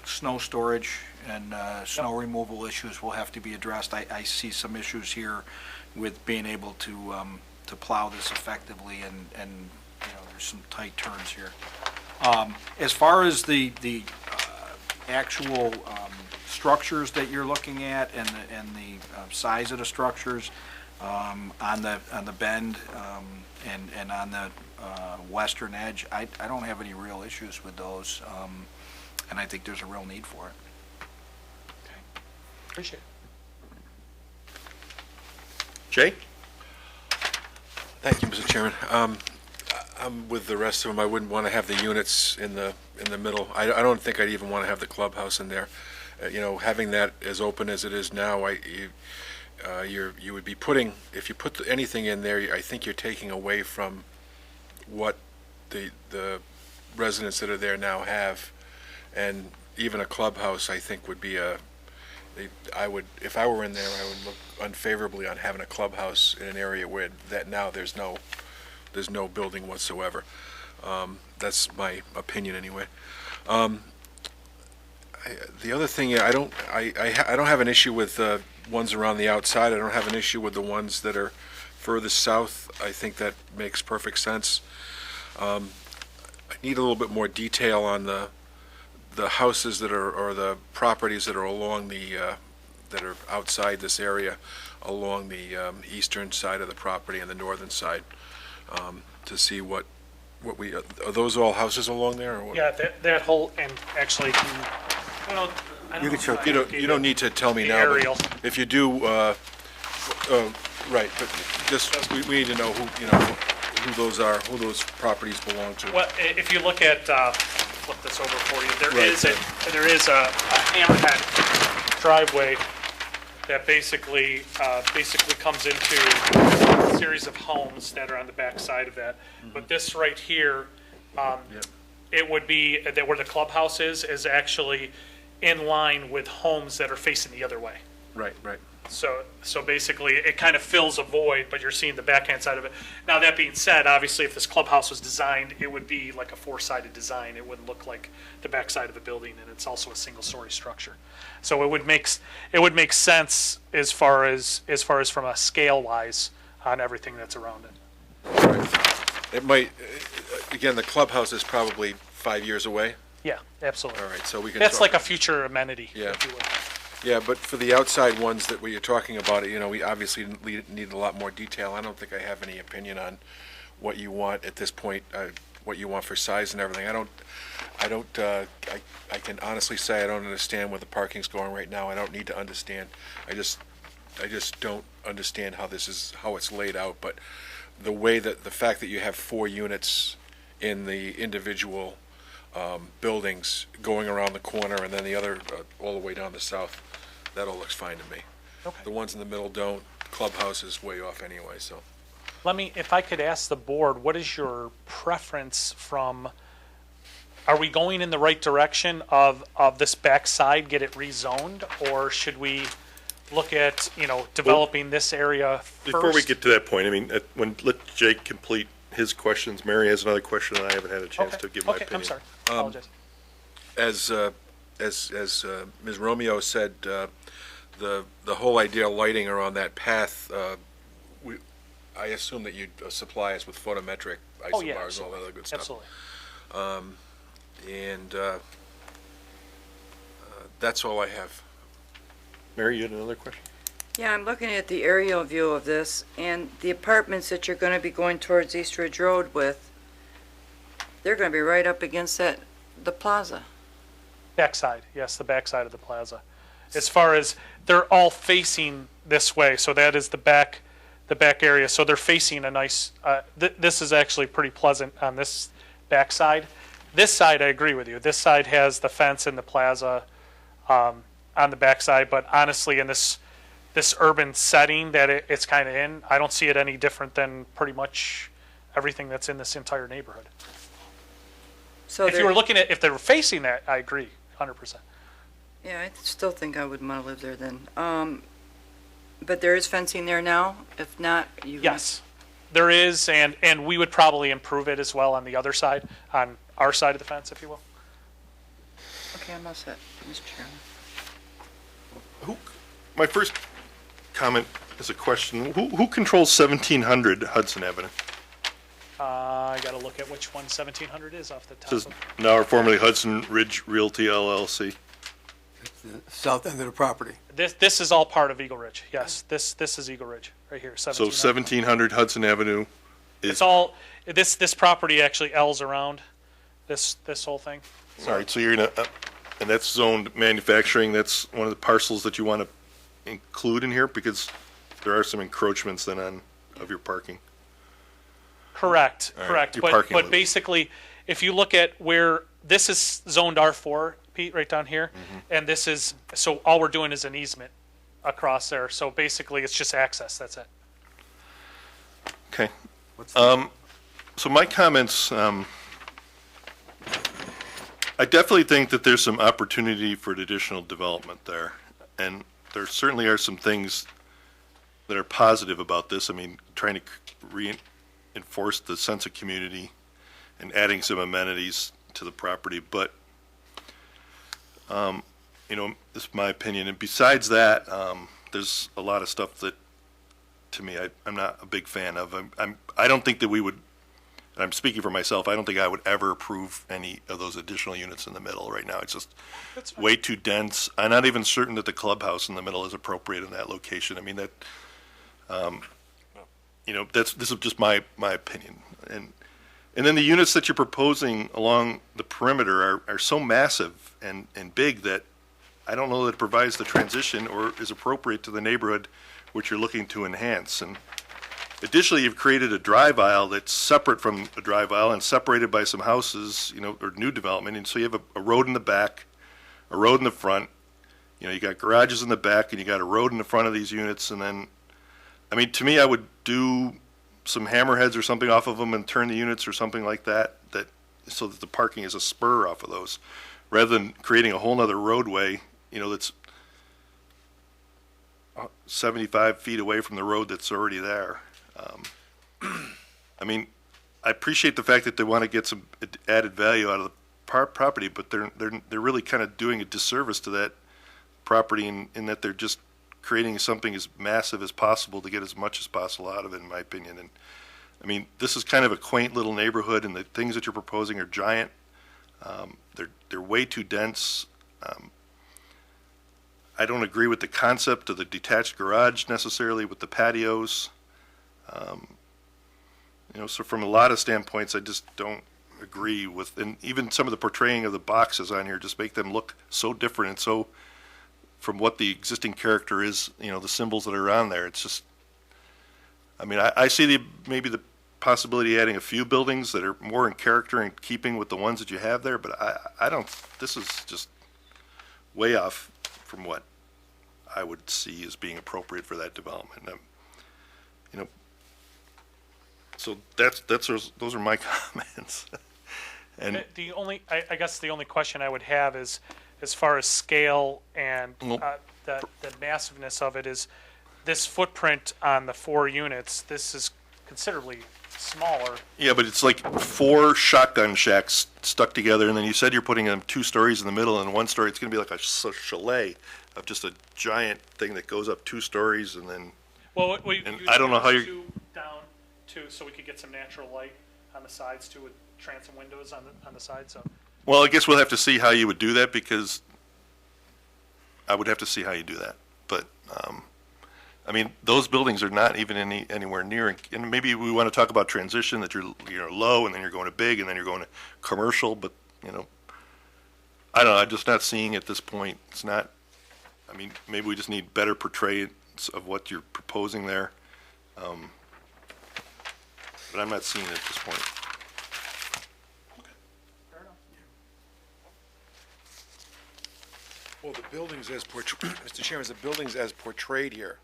Speaker 5: snow storage and snow removal issues will have to be addressed. I see some issues here with being able to plow this effectively, and there's some tight turns here. As far as the actual structures that you're looking at and the size of the structures on the bend and on the western edge, I don't have any real issues with those, and I think there's a real need for it.
Speaker 4: appreciate it.
Speaker 1: Jay?
Speaker 9: Thank you, Mr. Chairman. I'm with the rest of them. I wouldn't want to have the units in the middle. I don't think I'd even want to have the clubhouse in there. Having that as open as it is now, you would be putting, if you put anything in there, I think you're taking away from what the residents that are there now have, and even a clubhouse, I think, would be if I were in there, I would look unfavorably on having a clubhouse in an area where that now there's no building whatsoever. That's my opinion anyway. The other thing, I don't have an issue with the ones around the outside. I don't have an issue with the ones that are furthest south. I think that makes perfect sense. I need a little bit more detail on the houses that are, or the properties that are along that are outside this area, along the eastern side of the property and the northern side. to see what we, are those all houses along there, or what?
Speaker 4: Yeah, that whole, and actually, I don't
Speaker 2: You can show-
Speaker 4: know.
Speaker 9: You don't need to tell me
Speaker 4: The
Speaker 9: now,
Speaker 4: aerial.
Speaker 9: but if you do, right, but just, we need to know who those are, who those properties belong to.
Speaker 4: Well, if you look at, flip this over for you, there
Speaker 9: Right,
Speaker 4: is a hammerhead driveway that basically comes into a series of homes that are on the back side of that. But this right here, it would be, that where the clubhouse is actually in line with homes that are facing the other way.
Speaker 9: Right.
Speaker 4: So basically, it kind of fills a void, but you're seeing the backhand side of it. Now, that being said, obviously, if this clubhouse was designed, it would be like a four-sided design. It wouldn't look like the backside of a building, and it's also a single-story structure. So it would make sense as far as from a scale-wise on everything that's around it.
Speaker 9: It might, again, the clubhouse is probably 5 years away.
Speaker 4: Yeah, absolutely.
Speaker 9: All right, so we can.
Speaker 4: That's
Speaker 9: talk-
Speaker 4: like a future amenity,
Speaker 9: Yeah.
Speaker 4: if you will.
Speaker 9: Yeah, but for the outside ones that we are talking about, we obviously need a lot more detail. I don't think I have any opinion on what you want at this point, what you want for size and everything. I can honestly say I don't understand where the parking's going right now. I don't need to understand. I just don't understand how it's laid out, but the fact that you have 4 units in the individual buildings going around the corner and then the other all the way down the south, that all looks fine to me.
Speaker 4: Okay.
Speaker 9: The ones in the middle don't. Clubhouse is way off anyway, so.
Speaker 4: If I could ask the board, what is your preference are we going in the right direction of this backside, get it rezoned, or should we look at, developing this area first?
Speaker 1: Before we get to that point, let Jake complete his questions. Mary has another question, and I haven't had a chance to give my opinion.
Speaker 4: I'm sorry, apologize.
Speaker 9: As Ms. Romeo said, the whole idea of lighting around that path, I assume that you'd supply us with photometric
Speaker 4: Oh, yeah,
Speaker 9: isobars and all that other good stuff.
Speaker 4: Absolutely.
Speaker 9: And that's all I have.
Speaker 1: Mary, you had another question?
Speaker 7: Yeah, I'm looking at the aerial view of this, and the apartments that you're gonna be going towards East Ridge Road with, they're gonna be right up against the plaza.
Speaker 4: Backside, yes, the backside of the plaza. As far as, they're all facing this way, so that is the back area, so they're facing a nice, this is actually pretty pleasant on this backside. This side, I agree with you, this side has the fence and the plaza on the backside, but honestly, in this urban setting that it's kind of in, I don't see it any different than pretty much everything that's in this entire neighborhood.
Speaker 7: So
Speaker 4: If you were looking at, if they were facing that, I agree, 100%.
Speaker 7: Yeah, I still think I wouldn't wanna live there then. But there is fencing there now? If not, you.
Speaker 4: Yes, there is, and we would probably improve it as well on the other side, on our side of the fence, if you will.
Speaker 7: Okay, I'm all set, Mr. Chairman.
Speaker 1: My first comment is a question. Who controls 1700 Hudson Avenue?
Speaker 4: I gotta look at which one 1700 is off the top.
Speaker 1: This is now or formerly Hudson Ridge Realty LLC.
Speaker 2: South end of the property.
Speaker 4: This is all part of Eagle Ridge, yes, this is Eagle Ridge, right here,
Speaker 1: So
Speaker 4: 1700.
Speaker 1: 1700 Hudson Avenue
Speaker 4: It's all, this property actually L's around this whole thing.
Speaker 1: All right, so you're gonna, and that's zoned manufacturing. That's one of the parcels that you want to include in here because there are some encroachments then of your parking.
Speaker 4: Correct,
Speaker 1: All right,
Speaker 4: correct.
Speaker 1: your
Speaker 4: But
Speaker 1: parking
Speaker 4: but
Speaker 1: loop.
Speaker 4: basically, if you look at where, this is zoned R4, Pete, right down here, and this is, so all we're doing is an easement across there. So basically, it's just access, that's it.
Speaker 1: Okay. So my comments, I definitely think that there's some opportunity for additional development there. And there certainly are some things that are positive about this. I mean, trying to reinforce the sense of community and adding some amenities to the property. But, this is my opinion. And besides that, there's a lot of stuff that, to me, I'm not a big fan of. I don't think that we would, and I'm speaking for myself, I don't think I would ever approve any of those additional units in the middle right now. It's just
Speaker 4: That's fine.
Speaker 1: way too dense. I'm not even certain that the clubhouse in the middle is appropriate in that location. I mean, that, this is just my opinion. And then the units that you're proposing along the perimeter are so massive and big that I don't know that it provides the transition or is appropriate to the neighborhood which you're looking to enhance. And additionally, you've created a drive aisle that's separate from a drive aisle and separated by some houses, or new development. And so you have a road in the back, a road in the front. You got garages in the back, and you got a road in the front of these units. And then, to me, I would do some hammerheads or something off of them and turn the units or something like that, so that the parking is a spur off of those, rather than creating a whole nother roadway, that's 75 feet away from the road that's already there. I appreciate the fact that they want to get some added value out of the property, but they're really kind of doing a disservice to that property in that they're just creating something as massive as possible to get as much as possible out of it, in my opinion. And this is kind of a quaint little neighborhood, and the things that you're proposing are giant. They're way too dense. I don't agree with the concept of the detached garage necessarily with the patios. So from a lot of standpoints, I just don't agree with, and even some of the portraying of the boxes on here just make them look so different and so from what the existing character is, the symbols that are on there. It's just, I see maybe the possibility of adding a few buildings that are more in character and keeping with the ones that you have there, but I don't, this is just way off from what I would see as being appropriate for that development. So those are my comments. And
Speaker 4: I guess the only question I would have is, as far as scale and the massiveness of it, is this footprint on the 4 units, this is considerably smaller.
Speaker 1: Yeah, but it's like 4 shotgun shacks stuck together, and then you said you're putting them 2 stories in the middle, and 1 story, it's going to be like a chalet of just a giant thing that goes up 2 stories, and then...
Speaker 4: Well,
Speaker 1: I don't know how you're...
Speaker 4: down too, so we could get some natural light on the sides too, with transom windows on the sides. So.
Speaker 1: Well, I guess we'll have to see how you would do that, because I would have to see how you do that. But, those buildings are not even anywhere near, and maybe we want to talk about transition, that you're low, and then you're going to big, and then you're going to commercial, but, I don't know, I'm just not seeing at this point. It's not, maybe we just need better portrayals of what you're proposing there. But I'm not seeing it at this point.
Speaker 9: Well, the buildings as portrayed, Mr. Chairman, the buildings as portrayed here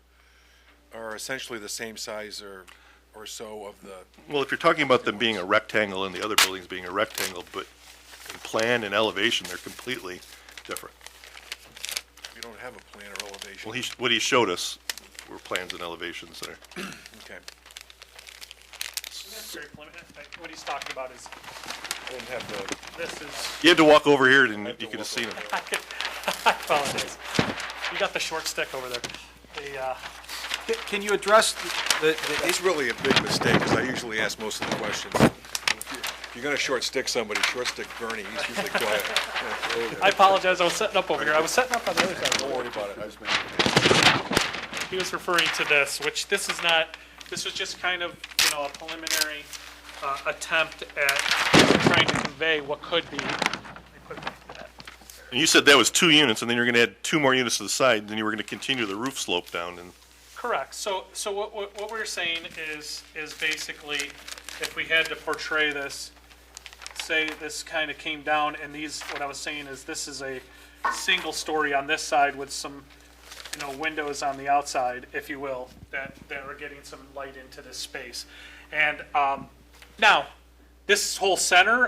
Speaker 9: are essentially the same size or so of the...
Speaker 1: Well, if you're talking about them being a rectangle and the other buildings being a rectangle, but in plan and elevation, they're completely different.
Speaker 9: You don't have a plan or elevation.
Speaker 1: Well, what he showed us were plans and elevations there.
Speaker 9: Okay.
Speaker 4: That's very preliminary. What he's talking about is
Speaker 9: I didn't have
Speaker 4: this is.
Speaker 1: You had to walk over here and you could have seen them.
Speaker 4: I apologize. You got the short stick over there.
Speaker 5: Can you address
Speaker 9: It's really a big mistake, because I usually ask most of the questions. If you're going to short stick somebody, short stick Bernie, he's usually quiet.
Speaker 4: I apologize. I was setting up over here. I was setting up on the other side.
Speaker 9: Don't worry about it.
Speaker 4: He was referring to this, which this is not. This was just kind of, a preliminary attempt at trying to convey what could be.
Speaker 1: And you said that was 2 units, and then you're going to add 2 more units to the side, and then you were going to continue the roof slope down. And
Speaker 4: Correct. So what we're saying is basically, if we had to portray this, say this kind of came down, and what I was saying is this is a single story on this side with some, windows on the outside, if you will, that are getting some light into this space. And now, this whole center,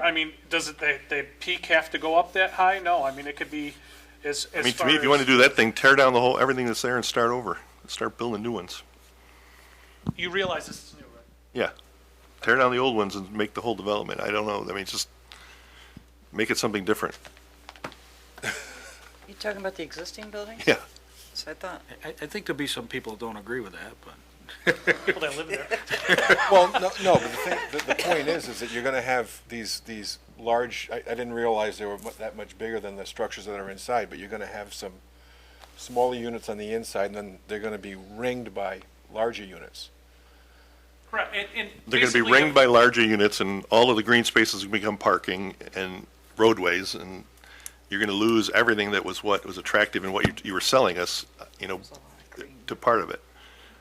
Speaker 4: does the peak have to go up that high? No, it could be as
Speaker 1: to
Speaker 4: far
Speaker 1: me, if you want to do that thing, tear down everything that's there and start over. Start building new ones.
Speaker 4: You realize this is new, right?
Speaker 1: Yeah. Tear down the old ones and make the whole development. I don't know. Just make it something different.
Speaker 7: You talking about the existing building?
Speaker 1: Yeah.
Speaker 7: So I thought.
Speaker 5: I think there'll be some people who don't agree with that, but...
Speaker 4: People that live there.
Speaker 9: Well, no, but the point is that you're going to have these large, I didn't realize they were that much bigger than the structures that are inside, but you're going to have some smaller units on the inside, and then they're going to be ringed by larger units.
Speaker 4: Correct. And
Speaker 1: They're going to be
Speaker 4: basically,
Speaker 1: ringed by larger units, and all of the green spaces become parking and roadways, and you're going to lose everything that was what was attractive and what you were selling us, to part of it.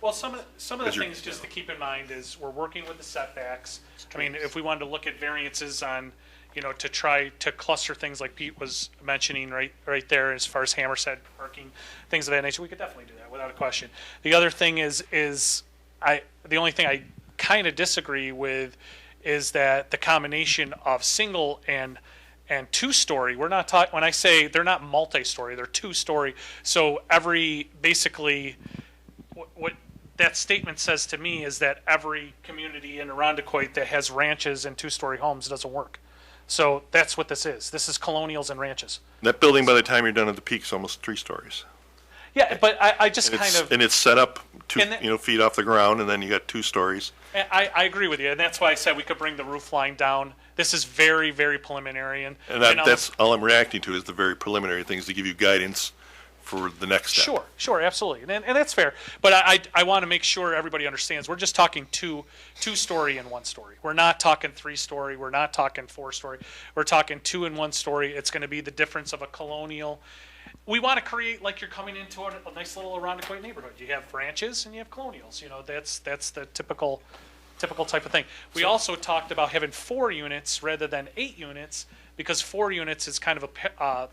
Speaker 4: Well, some of the
Speaker 1: Because you're-
Speaker 4: things just to keep in mind is we're working with the setbacks. I mean, if we wanted to look at variances on, to try to cluster things like Pete was mentioning right there as far as Hammerstead parking, things of that nature, we could definitely do that without a question. The other thing is the only thing I kind of disagree with is that the combination of single and two-story, we're not talking, when I say they're not multi-story, they're two-story. So basically, what that statement says to me is that every community in Arundecoit that has ranches and two-story homes doesn't work. So that's what this is. This is colonials and ranches.
Speaker 1: That building, by the time you're done at the peak, is almost 3 stories.
Speaker 4: Yeah, but I just
Speaker 1: And
Speaker 4: kind
Speaker 1: it's,
Speaker 4: of,
Speaker 1: and it's set up
Speaker 4: And that-
Speaker 1: 2 feet off the ground, and then you got 2 stories.
Speaker 4: I agree with you, and that's why I said we could bring the roof line down. This is very, very preliminary, and
Speaker 1: That's all I'm reacting to is the very preliminary things to give you guidance for the next step.
Speaker 4: Sure, absolutely, and that's fair. But I want to make sure everybody understands, we're just talking two-story and 1-story. We're not talking 3-story, we're not talking 4-story. We're talking 2 and 1-story. It's going to be the difference of a colonial. We want to create like you're coming into a nice little Arundecoit neighborhood. You have ranches and you have colonials. That's the typical type of thing. We also talked about having 4 units rather than 8 units because 4 units is kind of a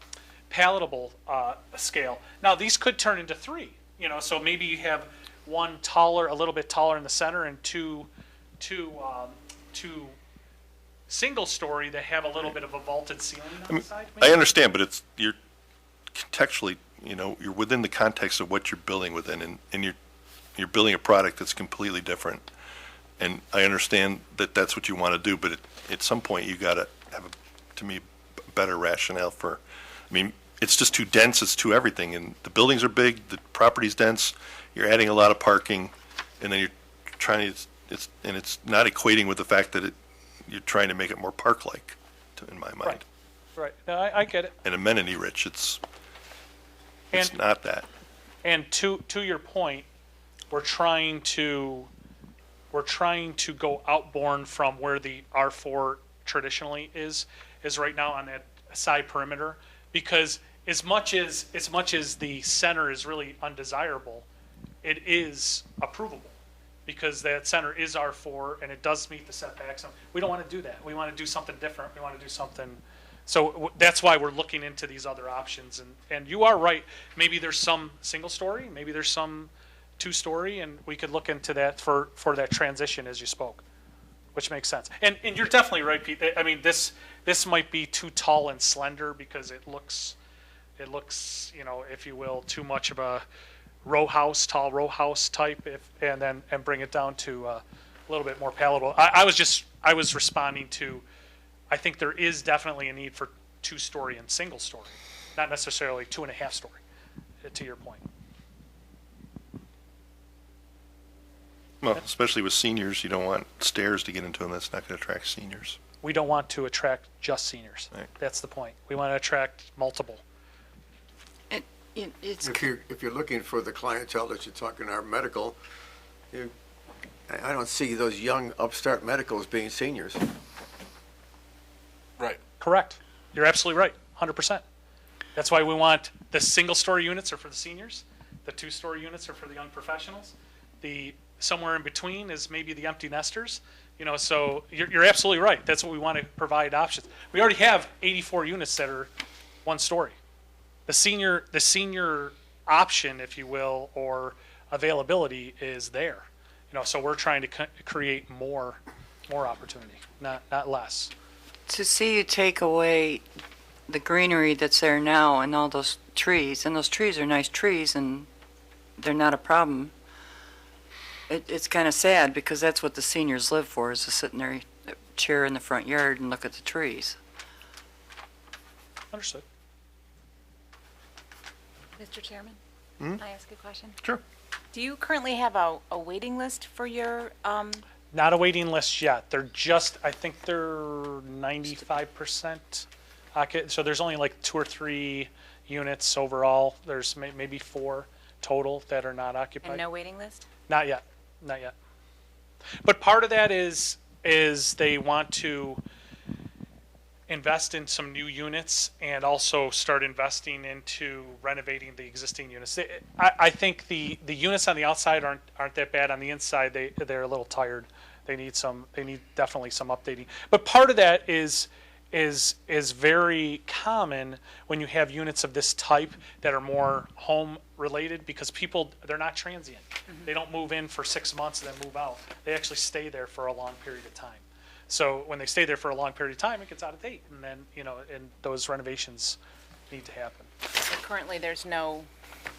Speaker 4: palatable scale. Now these could turn into 3. So maybe you have one taller, a little bit taller in the center, and two single story that have a little bit of a vaulted ceiling on the side.
Speaker 1: I understand, but you're contextually, you're within the context of what you're building within, and you're building a product that's completely different. And I understand that that's what you want to do, but at some point you got to have, to me, better rationale for. I mean, it's just too dense. It's too everything, and the buildings are big. The property's dense. You're adding a lot of parking, and then you're trying to. It's not equating with the fact that you're trying to make it more park-like, in my mind.
Speaker 4: Right. No, I get it.
Speaker 1: And amenity-rich. It's not that.
Speaker 4: And to your point, we're trying to go outbourne from where the R4 traditionally is right now on that side perimeter, because as much as the center is really undesirable, it is approvable because that center is R4 and it does meet the setbacks. We don't want to do that. We want to do something different. We want to do something. So that's why we're looking into these other options. And you are right. Maybe there's some single story. Maybe there's some 2-story, and we could look into that for that transition as you spoke, which makes sense. And you're definitely right, Pete. I mean, this might be too tall and slender because it looks, if you will, too much of a tall row house type, and bring it down to a little bit more palatable. I was responding to, I think there is definitely a need for 2-story and single story, not necessarily 2.5-story, to your point.
Speaker 1: Well, especially with seniors, you don't want stairs to get into them. That's not going to attract seniors.
Speaker 4: We don't want to attract just seniors.
Speaker 1: Right.
Speaker 4: That's the point. We want to attract multiple.
Speaker 7: It's,
Speaker 2: If you're looking for the clientele that you're talking our medical, I don't see those young upstart medicals being seniors.
Speaker 9: Right.
Speaker 4: Correct. You're absolutely right. 100%. That's why we want the single-story units are for the seniors. The 2-story units are for the young professionals. The somewhere in between is maybe the empty nesters. So you're absolutely right. That's what we want to provide options. We already have 84 units that are 1-story. The senior option, if you will, or availability is there. So we're trying to create more opportunity, not less.
Speaker 7: to see you take away the greenery that's there now and all those trees, and those trees are nice trees and they're not a problem. It's kind of sad because that's what the seniors live for, is to sit in their chair in the front yard and look at the trees.
Speaker 4: Understood.
Speaker 8: Mr. Chairman, can I ask a question?
Speaker 1: Sure.
Speaker 8: Do you currently have a waiting list for your,
Speaker 4: Not a waiting list yet. They're I think they're 95%. So there's only like 2 or 3 units overall. There's maybe 4 total that are not occupied.
Speaker 8: and no waiting list?
Speaker 4: Not yet. Not yet. But part of that is they want to invest in some new units and also start investing into renovating the existing units. I think the units on the outside aren't that bad. On the inside, they're a little tired. They need definitely some updating. But part of that is very common when you have units of this type that are more home related, because people, they're not transient. They don't move in for 6 months and then move out. They actually stay there for a long period of time. So when they stay there for a long period of time, it gets out of date, and then, and those renovations need to happen.
Speaker 8: But currently, there's no,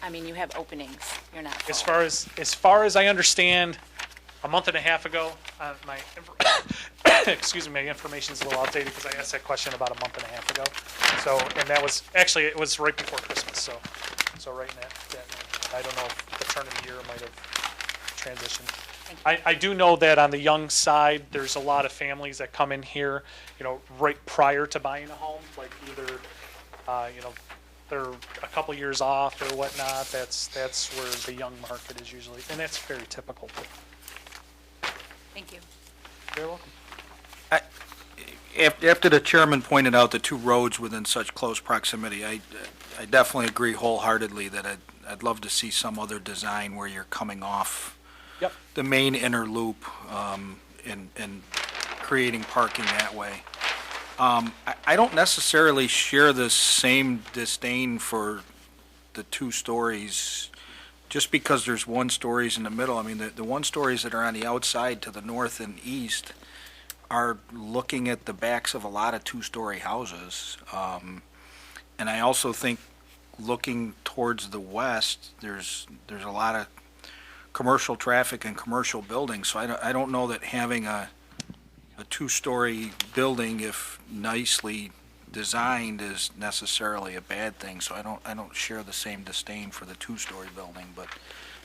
Speaker 8: you have openings, you're not full.
Speaker 4: As far as I understand, a month and a half ago, my information is a little outdated because I asked that question about a month and a half ago. So, and that was, actually, it was right before Christmas, so right in that I don't know if the turn of the year might have transitioned. I do know that on the young side, there's a lot of families that come in here, right prior to buying a home, like either, they're a couple years off or whatnot. That's where the young market is usually, and that's very typical too.
Speaker 8: Thank you.
Speaker 4: You're welcome.
Speaker 5: After the chairman pointed out the two roads within such close proximity, I definitely agree wholeheartedly that I'd love to see some other design where you're coming off
Speaker 4: Yep.
Speaker 5: the main inner loop, and creating parking that way. I don't necessarily share the same disdain for the 2 stories, just because there's 1 stories in the middle. The 1 stories that are on the outside to the north and east are looking at the backs of a lot of 2-story houses. And I also think looking towards the west, there's a lot of commercial traffic and commercial buildings, so I don't know that having a 2-story building, if nicely designed, is necessarily a bad thing. So I don't share the same disdain for the 2-story building, but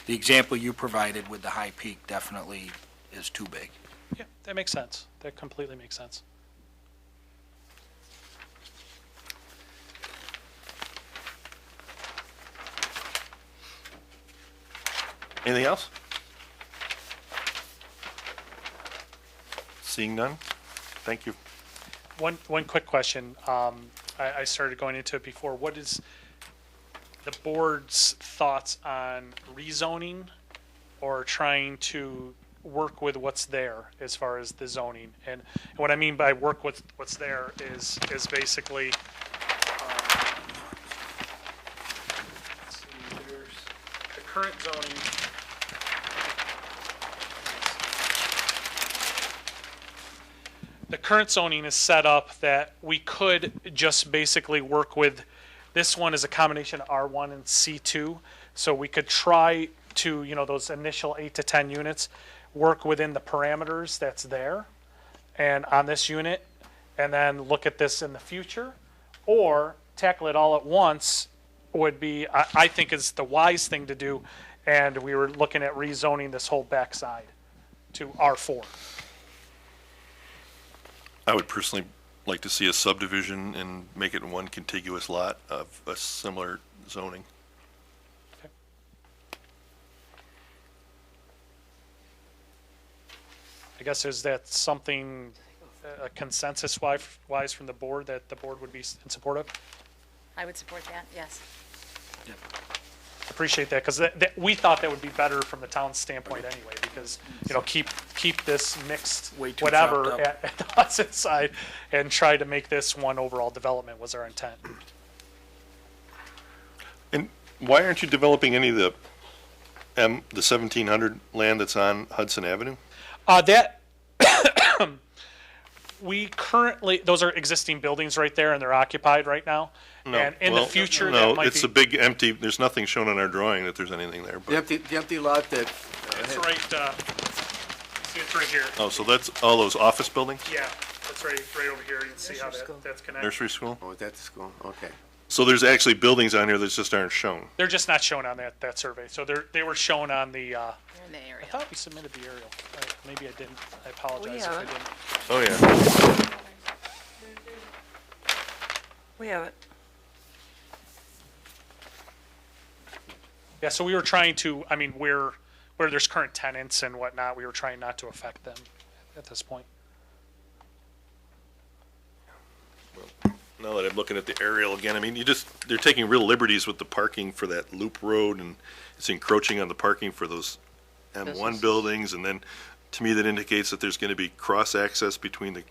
Speaker 5: the example you provided with the high peak definitely is too big.
Speaker 4: Yeah, that makes sense. That completely makes sense.
Speaker 1: Anything else? Seeing none? Thank you.
Speaker 4: One quick question. I started going into it before. What is the board's thoughts on rezoning or trying to work with what's there as far as the zoning? And what I mean by work with what's there is basically, let's see, there's the current zoning. The current zoning is set up that we could just basically work with, this one is a combination of R1 and C2. So we could try to, those initial 8 to 10 units, work within the parameters that's there and on this unit, and then look at this in the future, or tackle it all at once would be, I think, is the wise thing to do. And we were looking at rezoning this whole backside to R4.
Speaker 1: I would personally like to see a subdivision and make it one contiguous lot of a similar zoning.
Speaker 4: Okay. I guess, is that something, a consensus-wise from the board, that the board would be in support of?
Speaker 8: I would support that, yes.
Speaker 4: Appreciate that, because we thought that would be better from the town's standpoint anyway, because, keep this mixed
Speaker 5: Way too
Speaker 4: whatever
Speaker 5: chopped up.
Speaker 4: at the Hudson side, and try to make this one overall development was our intent.
Speaker 1: And why aren't you developing any of the 1700 land that's on Hudson Avenue?
Speaker 4: We currently, those are existing buildings right there, and they're occupied right now.
Speaker 1: No.
Speaker 4: And in the future,
Speaker 1: no,
Speaker 4: that might
Speaker 1: it's
Speaker 4: be.
Speaker 1: a big empty, there's nothing shown on our drawing that there's anything there. But,
Speaker 2: The empty lot that,
Speaker 4: It's right, see, it's right here.
Speaker 1: oh, so that's all those office buildings?
Speaker 4: Yeah, that's right over here. You can see how that's connected.
Speaker 1: Nursery school?
Speaker 2: oh, that's school, okay.
Speaker 1: So there's actually buildings on here that just aren't shown.
Speaker 4: They're just not shown on that survey. So they were shown on the,
Speaker 8: You're in the
Speaker 4: I
Speaker 8: area.
Speaker 4: thought we submitted the aerial. Maybe I didn't. I apologize if I
Speaker 7: haven't.
Speaker 4: didn't.
Speaker 1: Oh, yeah.
Speaker 7: We have it.
Speaker 4: Yeah, so we were trying to, we're where there's current tenants and whatnot, we were trying not to affect them at this point.
Speaker 1: Now that I'm looking at the aerial again, I mean, they're taking real liberties with the parking for that loop road, and it's encroaching on the parking for those M1
Speaker 7: Businesses.
Speaker 1: buildings, and then, to me, that indicates that there's gonna be cross-access between the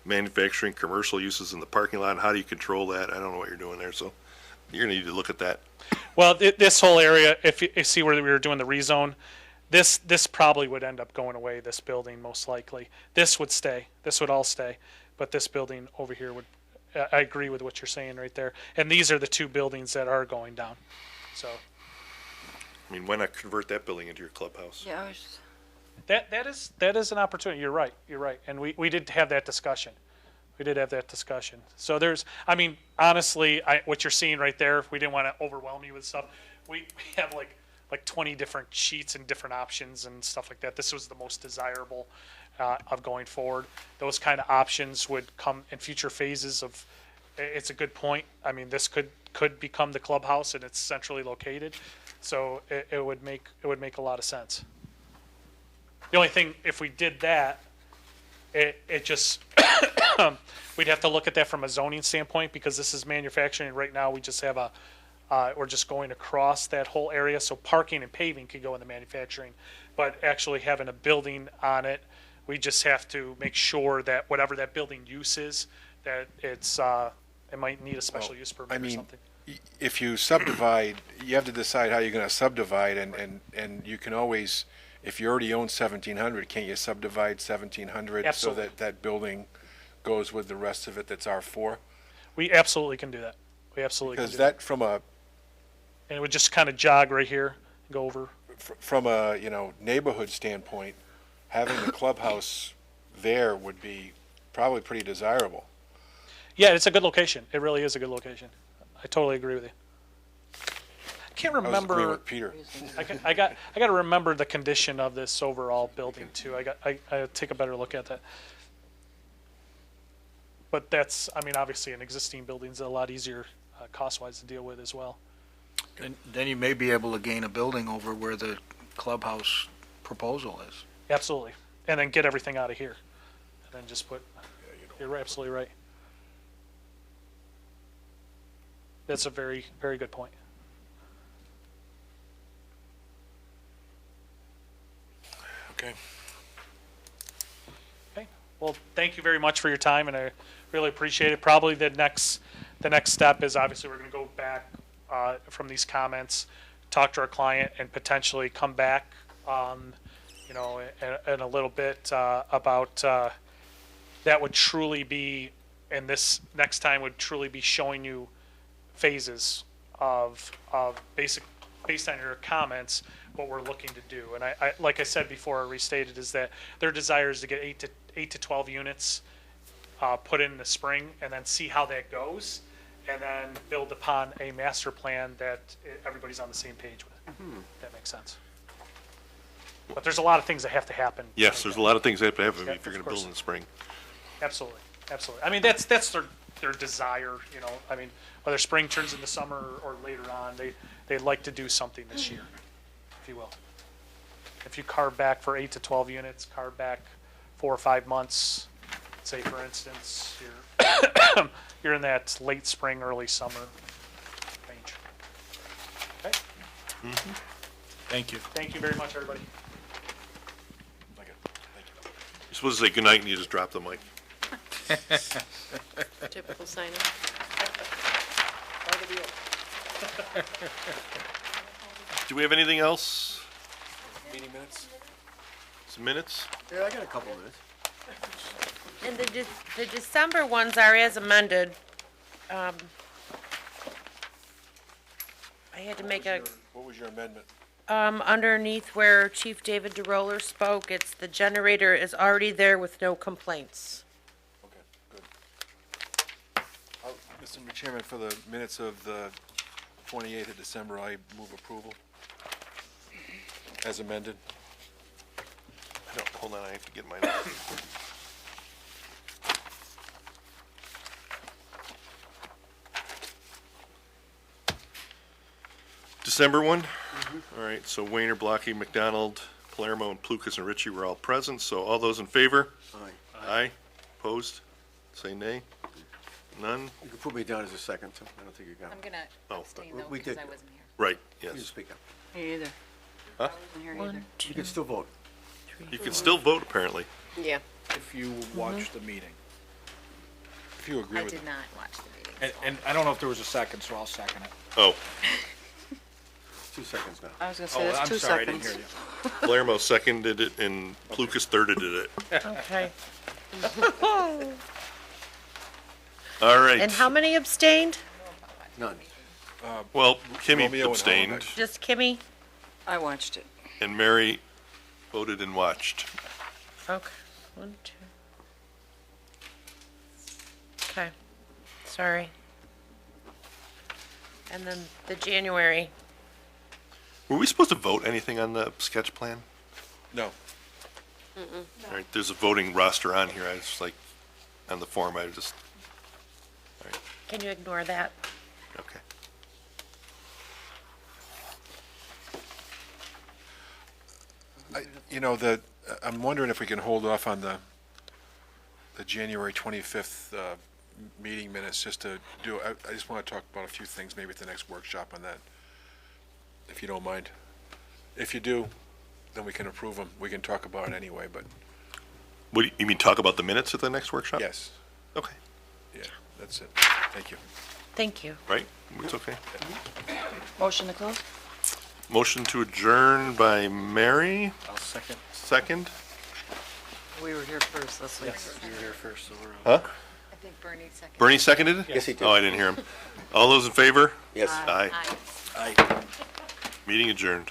Speaker 1: manufacturing, commercial uses in the parking lot, and how do you control that? I don't know what you're doing there, so you're gonna need to look at that.
Speaker 4: Well, this whole area, if you see where we were doing the rezone, this probably would end up going away, this building most likely. This would stay, this would all stay, but this building over here would, I agree with what you're saying right there. And these are the two buildings that are going down, so.
Speaker 1: I mean, why not convert that building into your clubhouse?
Speaker 7: Yeah, I was,
Speaker 4: That is an opportunity, you're right, and we did have that discussion. We did have that discussion. So there's, I mean, honestly, what you're seeing right there, we didn't want to overwhelm you with stuff. We have like 20 different sheets and different options and stuff like that. This was the most desirable of going forward. Those kind of options would come in future phases of, it's a good point. I mean, this could become the clubhouse and it's centrally located. So it would make a lot of sense. The only thing, if we did that, it just, we'd have to look at that from a zoning standpoint, because this is manufacturing, and right now we just have we're just going across that whole area, so parking and paving could go in the manufacturing, but actually having a building on it, we just have to make sure that whatever that building use is, that it's, it might need a special use permit
Speaker 9: I
Speaker 4: or
Speaker 9: mean,
Speaker 4: something.
Speaker 9: If you subdivide, you have to decide how you're gonna subdivide, and you can always, if you already own 1,700, can't you subdivide 1,700 so
Speaker 4: Absolutely.
Speaker 9: that building goes with the rest of it that's R4?
Speaker 4: We absolutely can do that. We absolutely can
Speaker 9: Because
Speaker 4: do that.
Speaker 9: that, from a,
Speaker 4: And it would just kind of jog right here, go over.
Speaker 9: from a, neighborhood standpoint, having the clubhouse there would be probably pretty desirable.
Speaker 4: Yeah, it's a good location. It really is a good location. I totally agree with you. I can't
Speaker 9: I was agreeing
Speaker 4: remember.
Speaker 9: with Peter.
Speaker 4: I got to remember the condition of this overall building too. I take a better look at that. But that's, I mean, obviously an existing building's a lot easier cost-wise to deal with as well.
Speaker 5: And then you may be able to gain a building over where the clubhouse proposal is.
Speaker 4: Absolutely. And then get everything out of here. And then just put, you're absolutely right. That's a very, very good point.
Speaker 9: Okay.
Speaker 4: Okay. Well, thank you very much for your time, and I really appreciate it. Probably the next step is obviously we're going to go back from these comments, talk to our client, and potentially come back, in a little bit about that would truly be, and this next time would truly be showing you phases of based on your comments, what we're looking to do. And I like I said before, I restated, is that their desire is to get 8 to 12 units put in the spring, and then see how that goes, and then build upon a master plan that everybody's on the same page with. If that makes sense. But there's a lot of things that have to happen.
Speaker 1: Yes, there's a lot of things that have to happen
Speaker 4: Yeah,
Speaker 1: if you're
Speaker 4: of
Speaker 1: gonna build
Speaker 4: course.
Speaker 1: in the spring.
Speaker 4: Absolutely, absolutely. I mean, that's their desire, I mean, whether spring turns into summer or later on, they'd like to do something this year, if you will. If you carve back for 8 to 12 units, carve back 4 or 5 months, say for instance, you're in that late spring, early summer range. Okay?
Speaker 5: Thank you.
Speaker 4: Thank you very much, everybody.
Speaker 1: You're supposed to say goodnight and you just drop the mic.
Speaker 10: Typical signing.
Speaker 1: Do we have anything else?
Speaker 9: Meeting minutes?
Speaker 1: Some minutes?
Speaker 2: Yeah, I got a couple of minutes.
Speaker 3: And the December ones are as amended. I had to make
Speaker 9: What was your amendment?
Speaker 3: underneath where Chief David DeRoller spoke, it's the generator is already there with no complaints.
Speaker 9: Okay, good. Mr. Chairman, for the minutes of the 28th of December, I move approval as amended.
Speaker 1: Hold on, I have to get mine. December one? All right, so Wayner, Blocky, McDonald, Palermo, and Plukas and Ritchie were all present, so all those in favor?
Speaker 2: Aye.
Speaker 1: Aye. Opposed? Say nay. None?
Speaker 2: You can put me down as a second, too. I don't think you got
Speaker 8: I'm
Speaker 2: it.
Speaker 8: gonna
Speaker 1: Oh,
Speaker 8: abstain though
Speaker 2: we
Speaker 8: because
Speaker 2: did.
Speaker 8: I wasn't here.
Speaker 1: Right,
Speaker 2: You
Speaker 1: yes.
Speaker 2: speak up.
Speaker 7: Me either.
Speaker 1: Huh?
Speaker 7: I wasn't here either.
Speaker 3: 1,
Speaker 2: You
Speaker 3: 2,
Speaker 2: can still vote.
Speaker 3: 3,
Speaker 1: You can still vote, apparently.
Speaker 3: Yeah.
Speaker 5: If you watch the meeting.
Speaker 9: If you agree
Speaker 8: I
Speaker 9: with
Speaker 8: did
Speaker 9: it.
Speaker 8: not watch the meeting.
Speaker 5: And I don't know if there was a second, so I'll second it.
Speaker 1: Oh,
Speaker 2: 2 seconds now.
Speaker 7: I was gonna say, that's 2
Speaker 5: I'm sorry, I didn't
Speaker 7: seconds.
Speaker 5: hear you.
Speaker 1: Palermo seconded it and Plukas thirded it.
Speaker 3: Okay.
Speaker 1: All right.
Speaker 3: And how many abstained?
Speaker 2: None.
Speaker 1: Well, Kimmy
Speaker 9: Romeo and
Speaker 1: abstained,
Speaker 9: Holodeck.
Speaker 3: Just Kimmy?
Speaker 7: I watched it.
Speaker 1: and Mary voted and watched.
Speaker 3: Okay. 1, 2. Okay. Sorry. And then the January.
Speaker 1: Were we supposed to vote anything on the sketch plan?
Speaker 9: No.
Speaker 1: All right, there's a voting roster on here. I was like, on the form, I just,
Speaker 3: Can you ignore that?
Speaker 1: okay.
Speaker 9: I'm wondering if we can hold off on the January 25th meeting minutes, just to do, I just want to talk about a few things, maybe at the next workshop on that, if you don't mind. If you do, then we can approve them. We can talk about it anyway, but
Speaker 1: What, you mean talk about the minutes at the next workshop?
Speaker 9: yes,
Speaker 1: Okay,
Speaker 9: yeah, that's it. Thank you.
Speaker 3: Thank you.
Speaker 1: right? It's okay.
Speaker 7: Motion to close?
Speaker 1: Motion to adjourn by Mary,
Speaker 6: I'll second.
Speaker 1: second.
Speaker 7: We were here first, Leslie.
Speaker 6: You were here first, so we're.
Speaker 1: Huh?
Speaker 8: I think Bernie seconded.
Speaker 1: Bernie seconded it?
Speaker 2: Yes, he did.
Speaker 1: Oh, I didn't hear him. All those in favor?
Speaker 2: Yes.
Speaker 1: Aye.
Speaker 8: Aye.
Speaker 1: Meeting adjourned.